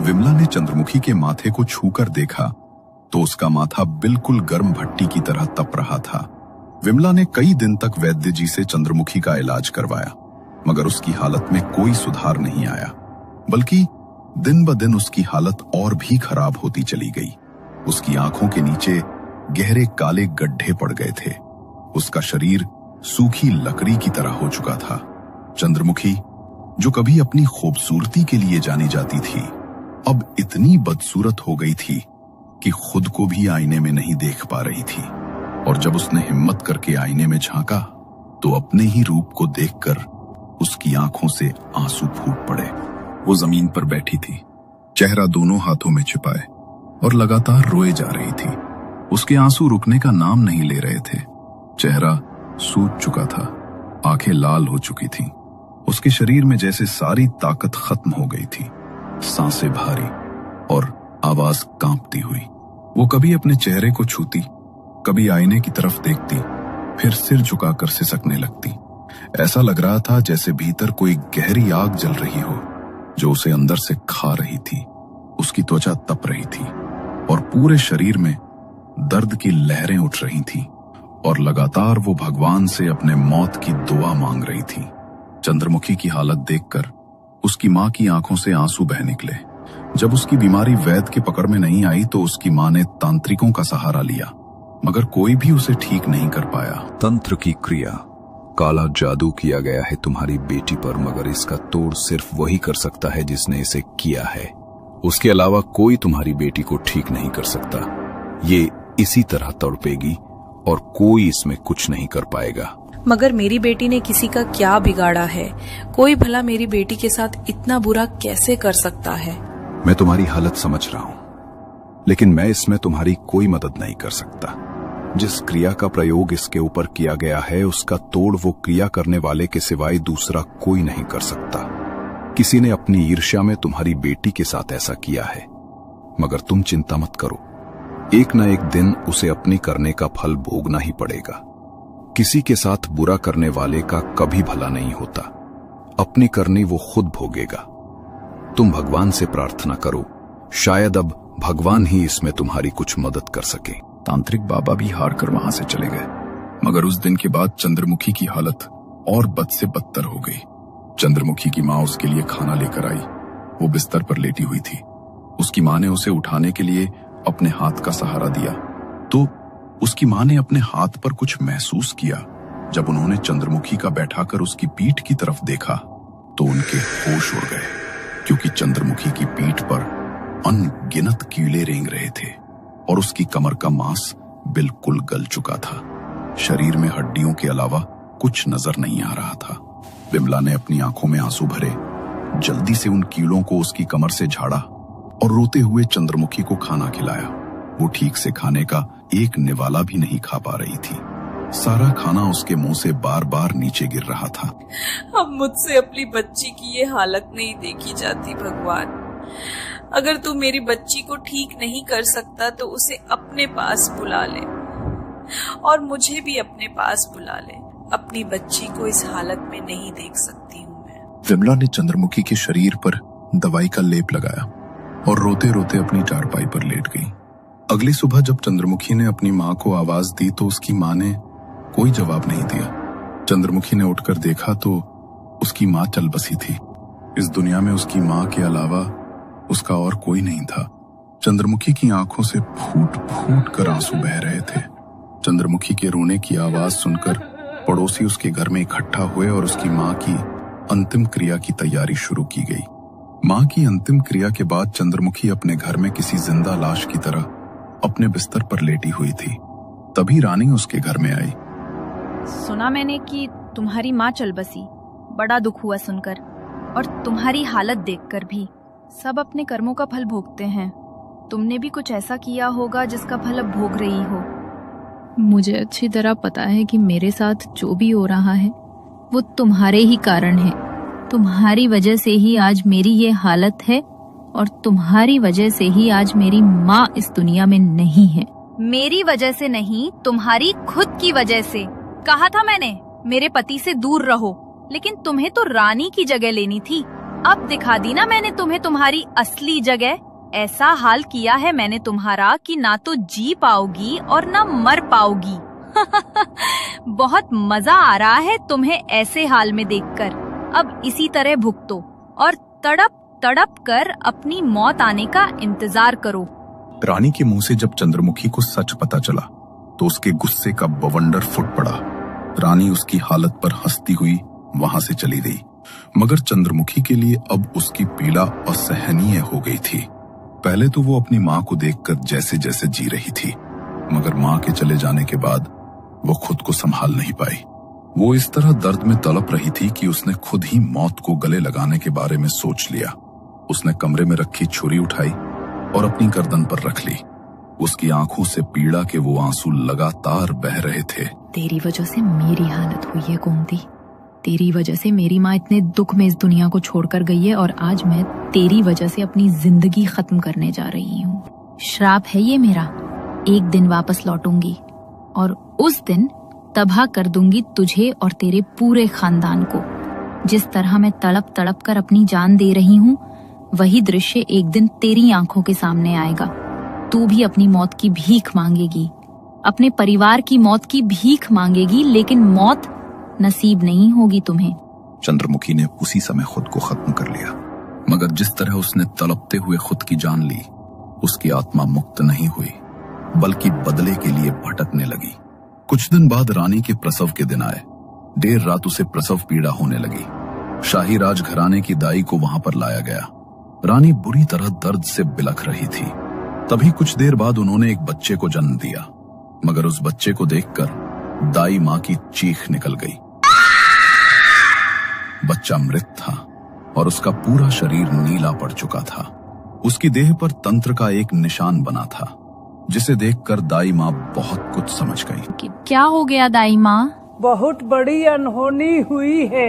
विमला ने चंद्रमुखी के माथे को छूकर देखा तो उसका माथा बिल्कुल गर्म भट्टी की तरह तप रहा था। विमला ने कई दिन तक वैद्य जी से चंद्रमुखी का इलाज करवाया, मगर उसकी हालत में कोई सुधार नहीं आया, बल्कि दिन ब दिन उसकी हालत और भी खराब होती चली गई। उसकी आंखों के नीचे गहरे काले गड्ढे पड़ गए थे। उसका शरीर सूखी लकड़ी की तरह हो चुका था। चंद्रमुखी, जो कभी अपनी खूबसूरती के लिए जानी जाती थी, अब इतनी बदसूरत हो गई थी कि खुद को भी आईने में नहीं देख पा रही थी। और जब उसने हिम्मत करके आईने में झांका तो अपने ही रूप को देखकर उसकी आंखों से आंसू फूट पड़े। वो जमीन पर बैठी थी, चेहरा दोनों हाथों में छिपाए, और लगातार रोए जा रही थी। उसके आंसू रुकने का नाम नहीं ले रहे थे। चेहरा सूज चुका था, आंखें लाल हो चुकी थीं। उसके शरीर में जैसे सारी ताकत खत्म हो गई थी। सांसें भारी और आवाज कांपती हुई। वो कभी अपने चेहरे को छूती, कभी आईने की तरफ देखती, फिर सिर झुकाकर सिसकने लगती। ऐसा लग रहा था जैसे भीतर कोई गहरी आग जल रही हो जो उसे अंदर से खा रही थी। उसकी त्वचा तप रही थी और पूरे शरीर में दर्द की लहरें उठ रही थीं, और लगातार वो भगवान से अपने मौत की दुआ मांग रही थी। चंद्रमुखी की हालत देखकर उसकी मां की आंखों से आंसू बह निकले। जब उसकी बीमारी वैद्य के पकड़ में नहीं आई तो उसकी मां ने तांत्रिकों का सहारा लिया, मगर कोई भी उसे ठीक नहीं कर पाया। तंत्र की क्रिया, काला जादू किया गया है तुम्हारी बेटी पर, मगर इसका तोड़ सिर्फ वही कर सकता है जिसने इसे किया है। उसके अलावा कोई तुम्हारी बेटी को ठीक नहीं कर सकता। ये इसी तरह तड़पेगी और कोई इसमें कुछ नहीं कर पाएगा। मगर मेरी बेटी ने किसी का क्या बिगाड़ा है? कोई भला मेरी बेटी के साथ इतना बुरा कैसे कर सकता है? मैं तुम्हारी हालत समझ रहा हूं, लेकिन मैं इसमें तुम्हारी कोई मदद नहीं कर सकता। जिस क्रिया का प्रयोग इसके ऊपर किया गया है, उसका तोड़ वो क्रिया करने वाले के सिवाय दूसरा कोई नहीं कर सकता। किसी ने अपनी ईर्ष्या में तुम्हारी बेटी के साथ ऐसा किया है, मगर तुम चिंता मत करो, एक न एक दिन उसे अपनी करने का फल भोगना ही पड़ेगा। किसी के साथ बुरा करने वाले का कभी भला नहीं होता, अपनी करनी वो खुद भोगेगा। तुम भगवान से प्रार्थना करो, शायद अब भगवान ही इसमें तुम्हारी कुछ मदद कर सके। तांत्रिक बाबा भी हार कर वहां से चले गए, मगर उस दिन के बाद चंद्रमुखी की हालत और बद से बदतर हो गई। चंद्रमुखी की मां उसके लिए खाना लेकर आई। वो बिस्तर पर लेटी हुई थी। उसकी मां ने उसे उठाने के लिए अपने हाथ का सहारा दिया, तो उसकी मां ने अपने हाथ पर कुछ महसूस किया। जब उन्होंने चंद्रमुखी का बैठाकर उसकी पीठ की तरफ देखा तो उनके होश उड़ गए, क्योंकि चंद्रमुखी की पीठ पर अनगिनत कीड़े रेंग रहे थे और उसकी कमर का मांस बिल्कुल गल चुका था। शरीर में हड्डियों के अलावा कुछ नजर नहीं आ रहा था। विमला ने अपनी आंखों में आंसू भरे, जल्दी से उन कीड़ों को उसकी कमर से झाड़ा और रोते हुए चंद्रमुखी को खाना खिलाया। वो ठीक से खाने का एक निवाला भी नहीं खा पा रही थी। सारा खाना उसके मुंह से बार बार नीचे गिर रहा था। अब मुझसे अपनी बच्ची की ये हालत नहीं देखी जाती भगवान। अगर तू मेरी बच्ची को ठीक नहीं कर सकता तो उसे अपने पास बुला ले और मुझे भी अपने पास बुला ले। अपनी बच्ची को इस हालत में नहीं देख सकती हूँ मैं। विमला ने चंद्रमुखी के शरीर पर दवाई का लेप लगाया और रोते रोते अपनी चारपाई पर लेट गई। अगली सुबह जब चंद्रमुखी ने अपनी माँ को आवाज दी तो उसकी माँ ने कोई जवाब नहीं दिया। चंद्रमुखी ने उठकर देखा तो उसकी माँ चल बसी थी। इस दुनिया में उसकी माँ के अलावा उसका और कोई नहीं था। चंद्रमुखी की आंखों से फूट फूट कर आंसू बह रहे थे। चंद्रमुखी के रोने की आवाज सुनकर पड़ोसी उसके घर में इकट्ठा हुए और उसकी माँ की अंतिम क्रिया की तैयारी शुरू की गई। माँ की अंतिम क्रिया के बाद चंद्रमुखी अपने घर में किसी जिंदा लाश की तरह अपने बिस्तर पर लेटी हुई थी। तभी रानी उसके घर में आई। सुना मैंने कि तुम्हारी माँ चल बसी। बड़ा दुख हुआ सुनकर, और तुम्हारी हालत देखकर भी। सब अपने कर्मों का फल भोगते हैं। तुमने भी कुछ ऐसा किया होगा जिसका फल अब भोग रही हो। मुझे अच्छी तरह पता है कि मेरे साथ जो भी हो रहा है वो तुम्हारे ही कारण है। तुम्हारी वजह से ही आज मेरी ये हालत है और तुम्हारी वजह से ही आज मेरी माँ इस दुनिया में नहीं है। मेरी वजह से नहीं, तुम्हारी खुद की वजह से। कहा था मैंने मेरे पति से दूर रहो, लेकिन तुम्हें तो रानी की जगह लेनी थी। अब दिखा दी ना मैंने तुम्हें तुम्हारी असली जगह। ऐसा हाल किया है मैंने तुम्हारा कि ना तो जी पाओगी और ना मर पाओगी। बहुत मजा आ रहा है तुम्हें ऐसे हाल में देखकर। अब इसी तरह भुगतो और तड़प तड़प कर अपनी मौत आने का इंतजार करो। रानी के मुंह से जब चंद्रमुखी को सच पता चला तो उसके गुस्से का बवंडर फूट पड़ा। रानी उसकी हालत पर हंसती हुई वहां से चली गई, मगर चंद्रमुखी के लिए अब उसकी पीड़ा असहनीय हो गई थी। पहले तो वो अपनी माँ को देखकर जैसे जैसे जी रही थी, मगर माँ के चले जाने के बाद वो खुद को संभाल नहीं पाई। वो इस तरह दर्द में तड़प रही थी कि उसने खुद ही मौत को गले लगाने के बारे में सोच लिया। उसने कमरे में रखी छुरी उठाई और अपनी गर्दन पर रख ली। उसकी आंखों से पीड़ा के वो आंसू लगातार बह रहे थे। तेरी वजह से मेरी हालत हुई है गोमती। तेरी वजह से मेरी माँ इतने दुख में इस दुनिया को छोड़कर गई है और आज मैं तेरी वजह से अपनी जिंदगी खत्म करने जा रही हूँ। श्राप है ये मेरा। एक दिन वापस लौटूंगी और उस दिन तबाह कर दूंगी तुझे और तेरे पूरे खानदान को। जिस तरह मैं तड़प तड़प कर अपनी जान दे रही हूँ, वही दृश्य एक दिन तेरी आंखों के सामने आएगा। तू भी अपनी मौत की भीख मांगेगी, अपने परिवार की मौत की भीख मांगेगी, लेकिन मौत नसीब नहीं होगी तुम्हें। चंद्रमुखी ने उसी समय खुद को खत्म कर लिया, मगर जिस तरह उसने तड़पते हुए खुद की जान ली, उसकी आत्मा मुक्त नहीं हुई, बल्कि बदले के लिए भटकने लगी। कुछ दिन बाद रानी के प्रसव के दिन आए। देर रात उसे प्रसव पीड़ा होने लगी। शाही राजघराने की दाई को वहां पर लाया गया। रानी बुरी तरह दर्द से बिलख रही थी। तभी कुछ देर बाद उन्होंने एक बच्चे को जन्म दिया, मगर उस बच्चे को देखकर दाई माँ की चीख निकल गई। बच्चा मृत था और उसका पूरा शरीर नीला पड़ चुका था। उसकी देह पर तंत्र का एक निशान बना था, जिसे देखकर दाई माँ बहुत कुछ समझ गई। क्या हो गया दाई माँ? बहुत बड़ी अनहोनी हुई है।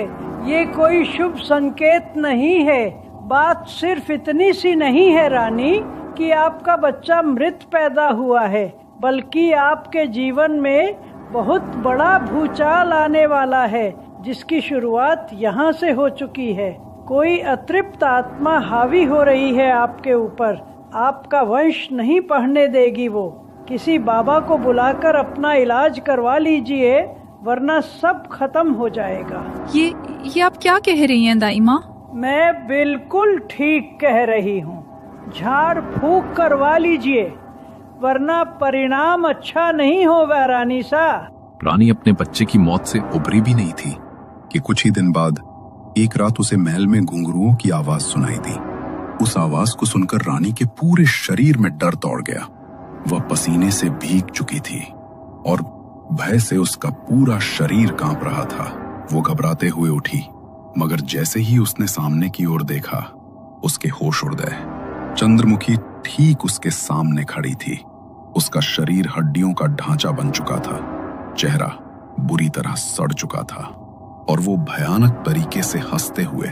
ये कोई शुभ संकेत नहीं है। बात सिर्फ इतनी सी नहीं है रानी कि आपका बच्चा मृत पैदा हुआ है, बल्कि आपके जीवन में बहुत बड़ा भूचाल आने वाला है, जिसकी शुरुआत यहाँ से हो चुकी है। कोई अतृप्त आत्मा हावी हो रही है आपके ऊपर। आपका वंश नहीं बढ़ने देगी वो। किसी बाबा को बुलाकर अपना इलाज करवा लीजिए, वरना सब खत्म हो जाएगा। ये आप क्या कह रही हैं दाई माँ? मैं बिल्कुल ठीक कह रही हूँ। झाड़ फूक करवा लीजिए, वरना परिणाम अच्छा नहीं होगा रानी सा। रानी अपने बच्चे की मौत से उबरी भी नहीं थी कि कुछ ही दिन बाद एक रात उसे महल में घुंघरुओं की आवाज सुनाई दी। उस आवाज को सुनकर रानी के पूरे शरीर में डर दौड़ गया। वह पसीने से भीग चुकी थी और भय से उसका पूरा शरीर कांप रहा था। वो घबराते हुए उठी, मगर जैसे ही उसने सामने की ओर देखा, उसके होश उड़ गए। चंद्रमुखी ठीक उसके सामने खड़ी थी। उसका शरीर हड्डियों का ढांचा बन चुका था, चेहरा बुरी तरह सड़ चुका था और वो भयानक तरीके से हंसते हुए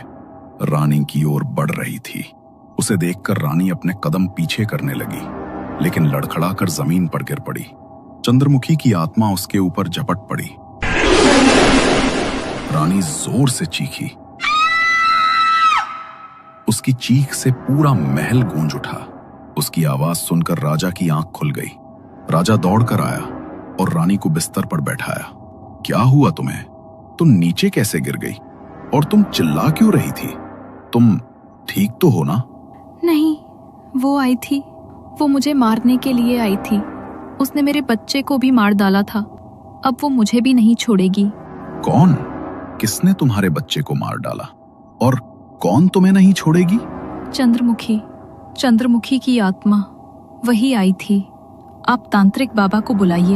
रानी की ओर बढ़ रही थी। उसे देखकर रानी अपने कदम पीछे करने लगी, लेकिन लड़खड़ाकर जमीन पर गिर पड़ी। चंद्रमुखी की आत्मा उसके ऊपर झपट पड़ी। रानी जोर से चीखी। उसकी चीख से पूरा महल गूंज उठा। उसकी आवाज सुनकर राजा की आंख खुल गई। राजा दौड़कर आया और रानी को बिस्तर पर बैठाया। क्या हुआ तुम्हें? तुम नीचे कैसे गिर गई? और तुम चिल्ला क्यों रही थी? तुम ठीक तो हो ना? नहीं, वो आई थी। वो मुझे मारने के लिए आई थी। उसने मेरे बच्चे को भी मार डाला था। अब वो मुझे भी नहीं छोड़ेगी। कौन? किसने तुम्हारे बच्चे को मार डाला? और कौन तुम्हें नहीं छोड़ेगी? चंद्रमुखी की आत्मा वही आई थी। आप तांत्रिक बाबा को बुलाइए,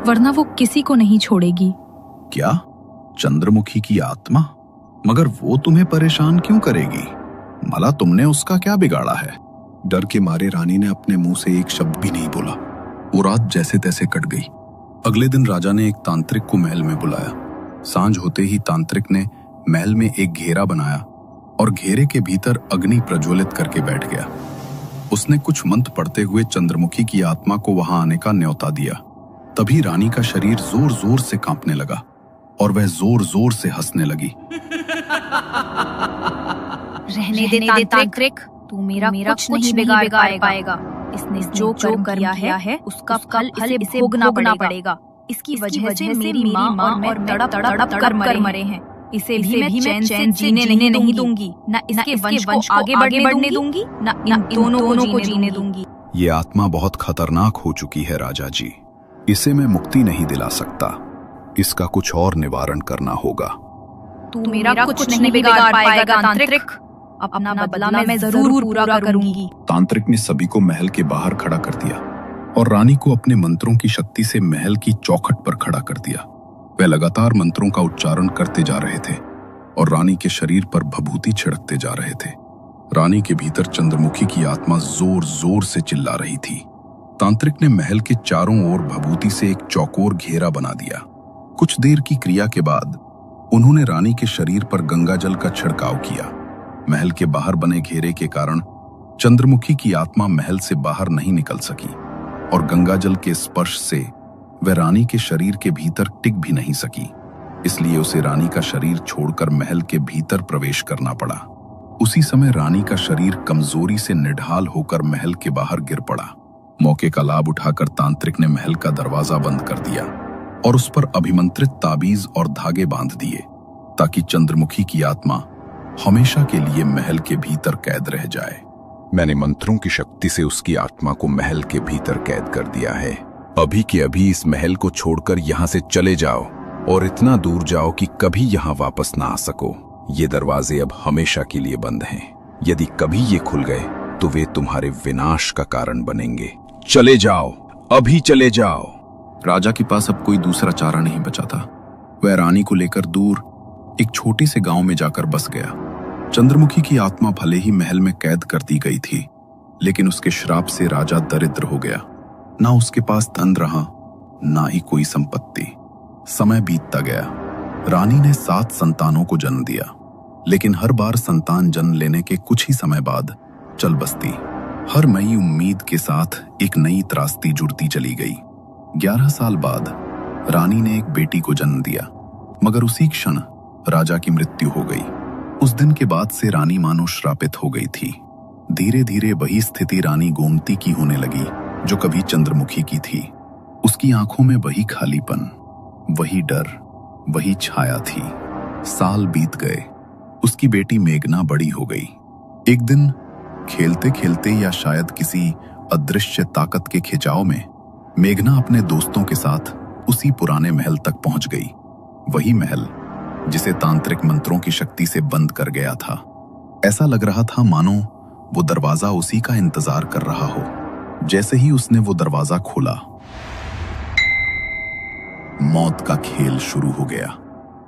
वरना वो किसी को नहीं छोड़ेगी। क्या? चंद्रमुखी की आत्मा? मगर वो तुम्हें परेशान क्यों करेगी? मला तुमने उसका क्या बिगाड़ा है? डर के मारे रानी ने अपने मुंह से एक शब्द भी नहीं बोला। वो रात जैसे तैसे कट गई। अगले दिन राजा ने एक तांत्रिक को महल में बुलाया। सांझ होते ही तांत्रिक ने महल में एक घेरा बनाया और घेरे के भीतर अग्नि प्रज्वलित करके बैठ गया। उसने कुछ मंत्र पढ़ते हुए चंद्रमुखी की आत्मा को वहां आने का न्योता दिया। तभी रानी का शरीर जोर जोर से कांपने लगा और वह जोर जोर से हंसने लगी। रहने दे तांत्रिक, तू मेरा कुछ नहीं बिगाड़ पाएगा। इसने जो कर किया है उसका फल इसे भोगना पड़ेगा। इसकी वजह से मेरी माँ और मैं तड़प कर मरे हैं। इसे भी मैं चैन से जीने नहीं दूंगी। न इसके वंश को आगे बढ़ने दूंगी, न इन दोनों को जीने दूंगी। ये आत्मा बहुत खतरनाक हो चुकी है राजा जी। इसे मैं मुक्ति नहीं दिला सकता। इसका कुछ और निवारण करना होगा। तू मेरा कुछ नहीं बिगाड़ पाएगा तांत्रिक। अपना बदला मैं जरूर पूरा करूंगी। तांत्रिक ने सभी को महल के बाहर खड़ा कर दिया और रानी को अपने मंत्रों की शक्ति से महल की चौखट पर खड़ा कर दिया। वह लगातार मंत्रों का उच्चारण करते जा रहे थे और रानी के शरीर पर भभूति छिड़कते जा रहे थे। रानी के भीतर चंद्रमुखी की आत्मा जोर जोर से चिल्ला रही थी। तांत्रिक ने महल के चारों ओर भभूति से एक चौकोर घेरा बना दिया। कुछ देर की क्रिया के बाद उन्होंने रानी के शरीर पर गंगा जल का छिड़काव किया। महल के बाहर बने घेरे के कारण चंद्रमुखी की आत्मा महल से बाहर नहीं निकल सकी और गंगा जल के स्पर्श से वह रानी के शरीर के भीतर टिक भी नहीं सकी। इसलिए उसे रानी का शरीर छोड़कर महल के भीतर प्रवेश करना पड़ा। उसी समय रानी का शरीर कमजोरी से निढाल होकर महल के बाहर गिर पड़ा। मौके का लाभ उठाकर तांत्रिक ने महल का दरवाजा बंद कर दिया और उस पर अभिमंत्रित ताबीज और धागे बांध दिए ताकि चंद्रमुखी की आत्मा हमेशा के लिए महल के भीतर कैद रह जाए। मैंने मंत्रों की शक्ति से उसकी आत्मा को महल के भीतर कैद कर दिया है। अभी के अभी इस महल को छोड़कर यहाँ से चले जाओ और इतना दूर जाओ कि कभी यहाँ वापस ना आ सको। ये दरवाजे अब हमेशा के लिए बंद हैं। यदि कभी ये खुल गए तो वे तुम्हारे विनाश का कारण बनेंगे। चले जाओ, अभी चले जाओ। राजा के पास अब कोई दूसरा चारा नहीं बचा था। वह रानी को लेकर दूर एक छोटे से गांव में जाकर बस गया। चंद्रमुखी की आत्मा भले ही महल में कैद कर दी गई थी, लेकिन उसके श्राप से राजा दरिद्र हो गया। ना उसके पास धन रहा, ना ही कोई संपत्ति। समय बीतता गया। रानी ने 7 संतानों को जन्म दिया, लेकिन हर बार संतान जन्म लेने के कुछ ही समय बाद चल बसती। हर नई उम्मीद के साथ एक नई त्रासदी जुड़ती चली गई। 11 साल बाद रानी ने एक बेटी को जन्म दिया, मगर उसी क्षण राजा की मृत्यु हो गई। उस दिन के बाद से रानी मानो श्रापित हो गई थी। धीरे धीरे वही स्थिति रानी गोमती की होने लगी जो कभी चंद्रमुखी की थी। उसकी आंखों में वही खालीपन, वही डर, वही छाया थी। साल बीत गए। उसकी बेटी मेघना बड़ी हो गई। एक दिन खेलते खेलते या शायद किसी अदृश्य ताकत के खिंचाव में मेघना अपने दोस्तों के साथ उसी पुराने महल तक पहुंच गई। वही महल जिसे तांत्रिक मंत्रों की शक्ति से बंद कर गया था। ऐसा लग रहा था मानो वो दरवाजा उसी का इंतजार कर रहा हो। जैसे ही उसने वो दरवाजा खोला, मौत का खेल शुरू हो गया।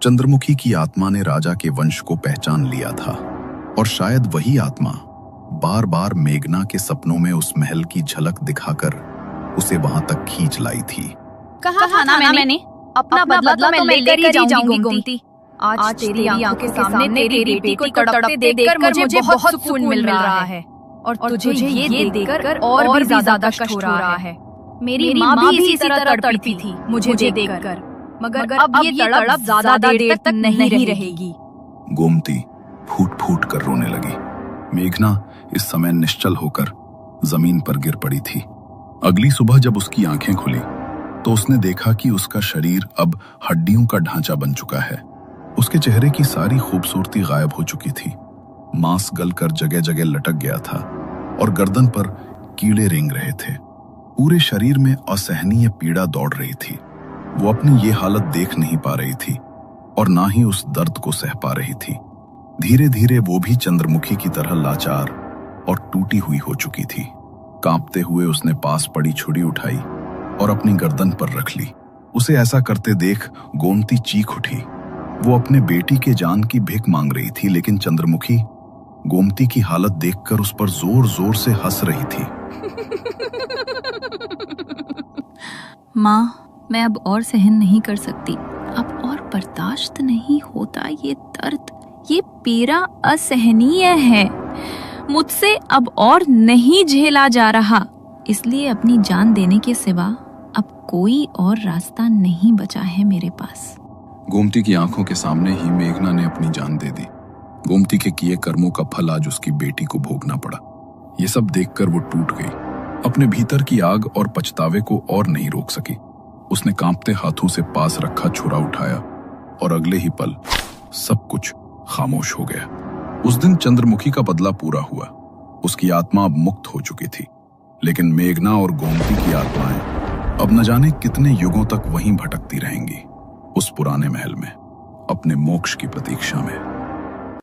चंद्रमुखी की आत्मा ने राजा के वंश को पहचान लिया था और शायद वही आत्मा बार बार मेघना के सपनों में उस महल की झलक दिखाकर उसे वहां तक खींच लाई थी। कहा था ना मैंने, अपना बदला तो मैं लेकर ही जाऊंगी गोमती। आज तेरी आंखों के सामने तेरी बेटी को तड़पते देखकर मुझे बहुत सुकून मिल रहा है और तुझे ये देखकर और भी ज्यादा कष्ट हो रहा है। मेरी माँ भी इसी तरह तड़पी थी मुझे देखकर, मगर अब ये तड़प ज्यादा देर तक नहीं रहेगी। गोमती फूट फूट कर रोने लगी। मेघना इस समय निश्चल होकर जमीन पर गिर पड़ी थी। अगली सुबह जब उसकी आंखें खुली तो उसने देखा कि उसका शरीर अब हड्डियों का ढांचा बन चुका है। उसके चेहरे की सारी खूबसूरती गायब हो चुकी थी। मांस गलकर जगह जगह लटक गया था और गर्दन पर कीड़े रेंग रहे थे। पूरे शरीर में असहनीय पीड़ा दौड़ रही थी। वो अपनी ये हालत देख नहीं पा रही थी और ना ही उस दर्द को सह पा रही थी। धीरे धीरे वो भी चंद्रमुखी की तरह लाचार और टूटी हुई हो चुकी थी। कांपते हुए उसने पास पड़ी छुरी उठाई और अपनी गर्दन पर रख ली। उसे ऐसा करते देख गोमती चीख उठी। वो अपने बेटी के जान की भिख मांग रही थी, लेकिन चंद्रमुखी गोमती की हालत देखकर उस पर जोर जोर से हंस रही थी। माँ, मैं अब और सहन नहीं कर सकती। अब और बर्दाश्त नहीं होता। ये दर्द, ये पीड़ा असहनीय है। मुझसे अब और नहीं झेला जा रहा। इसलिए अपनी जान देने के सिवा अब कोई और रास्ता नहीं बचा है मेरे पास। गोमती की आंखों के सामने ही मेघना ने अपनी जान दे दी। गोमती के किए कर्मों का फल आज उसकी बेटी को भोगना पड़ा। ये सब देखकर वो टूट गई। अपने भीतर की आग और पछतावे को और नहीं रोक सकी। उसने कांपते हाथों से पास रखा छुरा उठाया और अगले ही पल सब कुछ खामोश हो गया। उस दिन चंद्रमुखी का बदला पूरा हुआ। उसकी आत्मा अब मुक्त हो चुकी थी, लेकिन मेघना और गोमती की आत्माएं अब न जाने कितने युगों तक वहीं भटकती रहेंगी। उस पुराने महल में, अपने मोक्ष की प्रतीक्षा में।